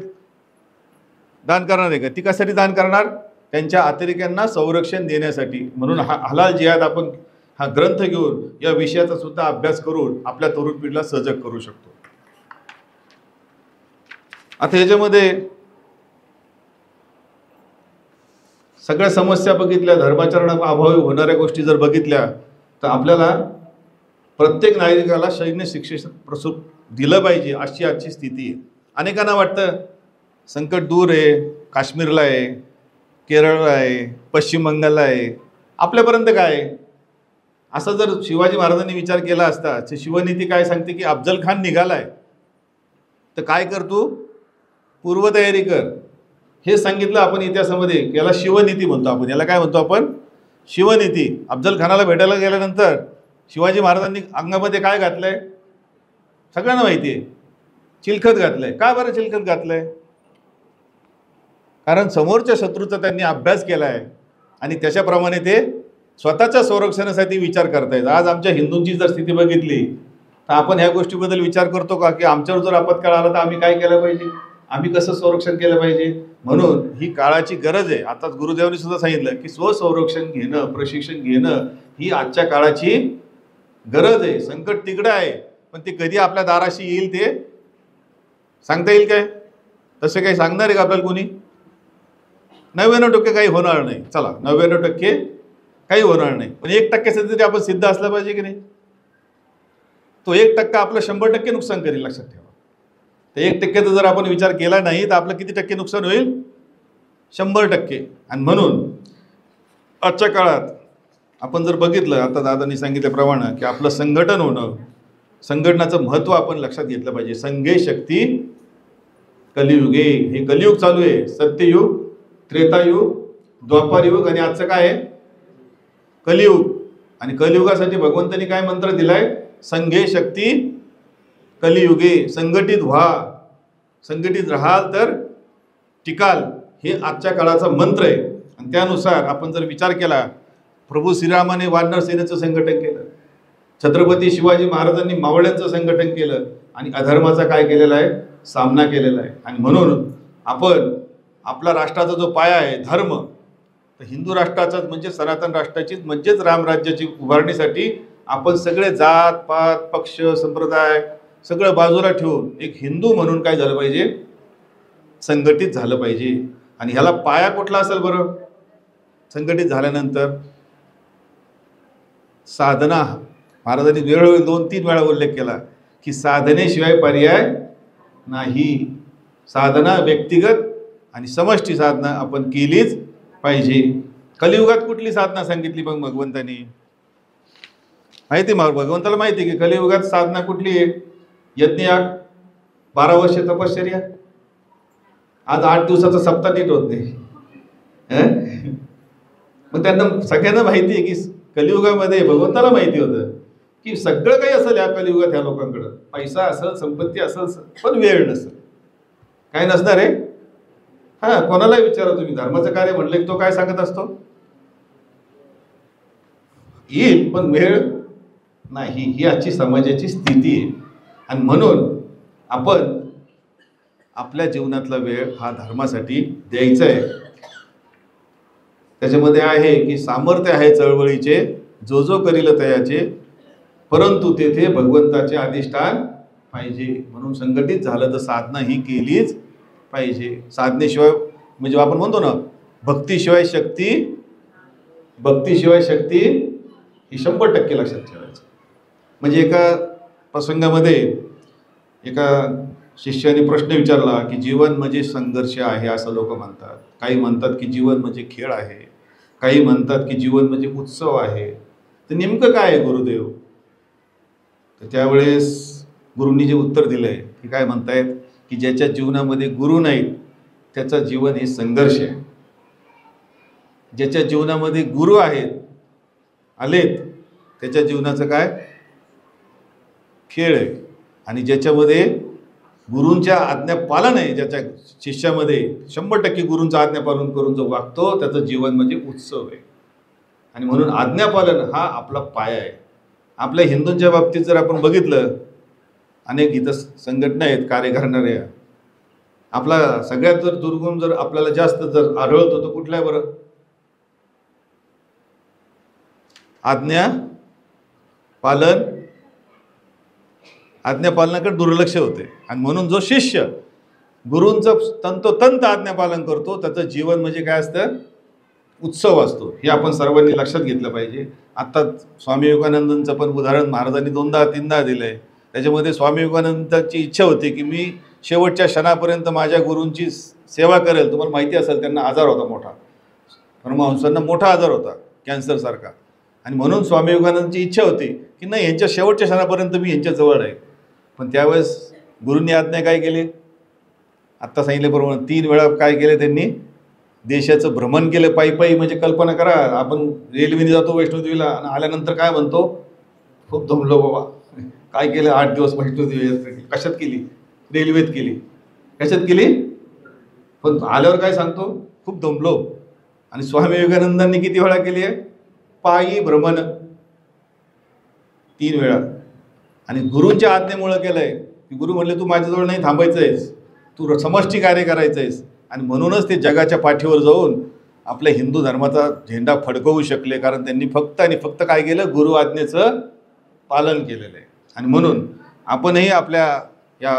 दान करणार आहे का, ती कशासाठी दान करणार, त्यांच्या अतिरेक्यांना संरक्षण देण्यासाठी. म्हणून हा हलाल जिहाद आपण हा ग्रंथ घेऊन या विषयाचा सुद्धा अभ्यास करून आपल्या तरुण पिढीला सजग करू शकतो. आता ह्याच्यामध्ये सगळ्या समस्या बघितल्या, धर्माचरणाअभावी होणाऱ्या गोष्टी जर बघितल्या, तर आपल्याला प्रत्येक नागरिकाला सैन्य शिक्षण दिलं पाहिजे, अशी आजची स्थिती आहे. अनेकांना वाटतं संकट दूर आहे, काश्मीरला आहे, केरळला आहे, पश्चिम बंगालला आहे, आपल्यापर्यंत काय आहे. असं जर शिवाजी महाराजांनी विचार केला असता, शिवनीती काय सांगते की अफजल खान निघालाय तर काय कर, तू पूर्वतयारी कर. हे सांगितलं आपण इतिहासामध्ये. याला शिवनीती म्हणतो आपण. याला काय म्हणतो आपण, शिवनीती. अफजल खानाला भेटायला गेल्यानंतर शिवाजी महाराजांनी अंगामध्ये काय घातलंय सगळ्यांना माहिती आहे, चिलखत घातलंय. का बरं चिलखत घातलंय, कारण समोरच्या शत्रूचा त्यांनी अभ्यास केला आहे आणि त्याच्याप्रमाणे ते स्वतःच्या संरक्षणासाठी विचार करतायत. आज आमच्या हिंदूंची जर स्थिती बघितली तर आपण ह्या गोष्टीबद्दल विचार करतो का की आमच्यावर जर आपत्काळ आला तर आम्ही काय केलं पाहिजे, आम्ही कसं संरक्षण केलं पाहिजे. म्हणून ही काळाची गरज आहे. आताच गुरुदेवांनी सुद्धा सांगितलं की स्वसंरक्षण घेणं, प्रशिक्षण घेणं ही आजच्या काळाची गरज आहे. संकट तिकडं आहे, पण ते कधी आपल्या दाराशी येईल ते सांगता येईल काय? तसे काही सांगणार आहे का आपल्याला कोणी? 99% काही होणार नाही. चला 99% काही होणार नाही, पण 1% तरी आपण सिद्ध असला पाहिजे की नाही. तो 1% आपलं 100% नुकसान करेल, लक्षात ठेवा. ते 1%चा जर आपण विचार केला नाही तर आपलं किती टक्के नुकसान होईल? 100%. आणि म्हणून आजच्या काळात आपण जर बघितलं, आता दादांनी सांगितल्याप्रमाणे की आपलं संघटन होणं, संघटनाचं महत्त्व आपण लक्षात घेतलं पाहिजे. संघे शक्ती कलियुगे. हे कलियुग चालू आहे. सत्ययुग, त्रेतायुग, द्वापारयुग आणि आजचं काय आहे? कलियुग. आणि कलियुगासाठी भगवंतांनी काय मंत्र दिलाय? संघे शक्ती कलियुगे. संघटित व्हा, संघटित राहाल तर टिकाल. हे आजच्या काळाचा मंत्र आहे. आणि त्यानुसार आपण जर विचार केला, प्रभू श्रीरामाने वानर सेनेचं संघटन केलं, छत्रपती शिवाजी महाराजांनी मावळ्यांचं संघटन केलं आणि अधर्माचा काय केलेला आहे? सामना केलेला आहे. आणि म्हणून आपण आपला राष्ट्राचा जो पाया आहे धर्म, तर हिंदू राष्ट्राचाच म्हणजे सनातन राष्ट्राचीच म्हणजेच रामराज्याची उभारणीसाठी आपण सगळे जात पात पक्ष संप्रदाय सगळं बाजूला ठेवून एक हिंदू म्हणून काय झालं पाहिजे? संघटित झालं पाहिजे. आणि ह्याला पाया कुठला असेल बरं? संघटित झाल्यानंतर साधना. महाराजांनी वेळोवेळी 2-3 वेळा उल्लेख केला की साधनेशिवाय पर्याय नाही. साधना व्यक्तिगत आणि समष्टी साधना आपण केलीच पाहिजे. कलियुगात कुठली साधना सांगितली मग भगवंतांनी? माहिती मग भगवंताला माहिती की कलियुगात साधना कुठली आहे? यज्ञयाग, 12 वर्ष तपश्चर्या. आज 8 दिवसाचा सप्ताह नीट होत नाही. मग त्यांना सगळ्यांना माहिती आहे की कलियुगामध्ये भगवंताला माहिती होतं की सगळं काही असेल या कलियुगात ह्या लोकांकडं. पैसा असेल, संपत्ती असेल, पण वेळ नसेल. काय नसणार आहे? हा, कोणालाही विचारा तुम्ही. धर्माचं कार्य म्हटलं की तो काय सांगत असतो? येईल पण वेळ नाही. ही आजची समाजाची स्थिती आहे. आणि म्हणून आपण आपल्या जीवनातला वेळ हा धर्मासाठी द्यायचा आहे. त्याच्यामध्ये आहे की सामर्थ्य आहे चळवळीचे, जो जो करील तयाचे, परंतु तेथे भगवंताचे अधिष्ठान पाहिजे. म्हणून संघटित झालं तर साधना ही केलीच पाहिजे. साधनेशिवाय म्हणजे आपण म्हणतो ना, भक्तीशिवाय शक्ती, भक्तीशिवाय शक्ती ही 100% लक्षात ठेवायचं. म्हणजे एका प्रसंगामध्ये एका शिष्याने प्रश्न विचारला की जीवन म्हणजे संघर्ष आहे असं लोक म्हणतात. काही म्हणतात की जीवन म्हणजे खेळ आहे, काही म्हणतात की जीवन म्हणजे उत्सव आहे. तर नेमकं काय आहे गुरुदेव? तर त्यावेळेस गुरूंनी जे उत्तर दिलं आहे की काय म्हणतायत की ज्याच्या जीवनामध्ये गुरु नाहीत त्याचं जीवन हे संघर्ष आहे. ज्याच्या जीवनामध्ये गुरु आहेत, आलेत, त्याच्या जीवनाचं काय? खेळ आहे. आणि ज्याच्यामध्ये गुरूंच्या आज्ञा पालन आहे, ज्याच्या शिष्यामध्ये 100% गुरूंचं आज्ञापालन करून जो वागतो त्याचं जीवन म्हणजे उत्सव आहे. आणि म्हणून आज्ञापालन हा आपला पाया आहे. आपल्या हिंदूंच्या बाबतीत जर आपण बघितलं, अनेक इथं संघटना आहेत कार्य करणाऱ्या. आपला सगळ्यात जर दुर्गुण जर आपल्याला जास्त जर आढळतो तो कुठला आहे बरं? आज्ञा पालन. आज्ञापालनाकडे दुर्लक्ष होते. आणि म्हणून जो शिष्य गुरूंचं तंतोतंत आज्ञापालन करतो त्याचं जीवन म्हणजे काय असतं? उत्सव असतो. हे आपण सर्वांनी लक्षात घेतलं पाहिजे. आत्ता स्वामी विवेकानंदांचं पण उदाहरण महाराजांनी 2-3दा दिलं आहे. त्याच्यामध्ये स्वामी विवेकानंदांची इच्छा होती की मी शेवटच्या क्षणापर्यंत माझ्या गुरूंची सेवा करेल. तुम्हाला माहिती असेल त्यांना आजार होता मोठा, परमहंसांना मोठा आजार होता, कॅन्सरसारखा. आणि म्हणून स्वामी विवेकानंदांची इच्छा होती की नाही, यांच्या शेवटच्या क्षणापर्यंत मी यांच्याजवळ आहे. पण त्यावेळेस गुरूंनी आज्ञा काय केली? आत्ता सांगितल्याप्रमाणे 3 वेळा काय केले त्यांनी? देशाचं भ्रमण केलं पायी पायी. म्हणजे कल्पना करा, आपण रेल्वेने जातो वैष्णोदेवीला आणि आल्यानंतर काय म्हणतो? खूप दमलो बाबा. काय केलं? 8 दिवस वैष्णोदेवी यात्रा केली. कशात केली? रेल्वेत केली. कशात केली? पण आल्यावर काय सांगतो? खूप दमलो. आणि स्वामी विवेकानंदांनी किती वेळा केली आहे? पायी भ्रमण 3 वेळा, आणि गुरूंच्या आज्ञेमुळं केलंय की गुरु म्हणले तू माझ्याजवळ नाही थांबायचं आहेस, तू समष्टी कार्य करायचं आहेस. आणि म्हणूनच ते जगाच्या पाठीवर जाऊन आपल्या हिंदू धर्माचा झेंडा फडकवू शकले, कारण त्यांनी फक्त आणि फक्त काय केलं, गुरु आज्ञेचं पालन केलेलं आहे. आणि म्हणून आपणही आपल्या या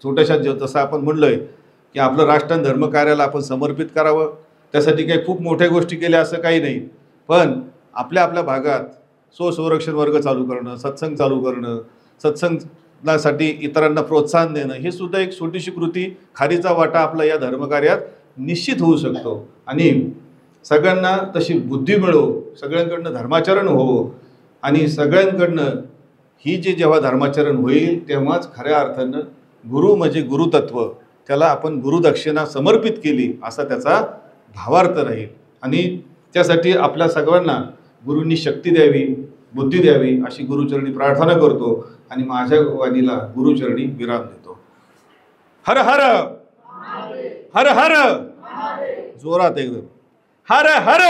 छोट्याशा जसं आपण म्हणलोय की आपलं राष्ट्र धर्म कार्याला आपण समर्पित करावं. त्यासाठी काही खूप मोठ्या गोष्टी केल्या असं काही नाही, पण आपल्या आपल्या भागात स्वसंरक्षण वर्ग चालू करणं, सत्संग चालू करणं, सत्संगासाठी इतरांना प्रोत्साहन देणं, हे सुद्धा एक छोटीशी कृती, खारीचा वाटा आपला या धर्मकार्यात निश्चित होऊ शकतो. आणि सगळ्यांना तशी बुद्धी मिळो, सगळ्यांकडनं धर्माचरण होवो, आणि सगळ्यांकडनं ही जे जेव्हा धर्माचरण होईल तेव्हाच खऱ्या अर्थानं गुरु म्हणजे गुरुतत्व, त्याला आपण गुरुदक्षिणा समर्पित केली असा त्याचा भावार्थ राहील. आणि त्यासाठी आपल्या सगळ्यांना गुरूंनी शक्ती द्यावी, बुद्धी द्यावी अशी गुरुचरणी प्रार्थना करतो आणि माझ्या वाणीला गुरुचरणी विराम देतो. हर हर हर हर, जोरात एकदम हर हर.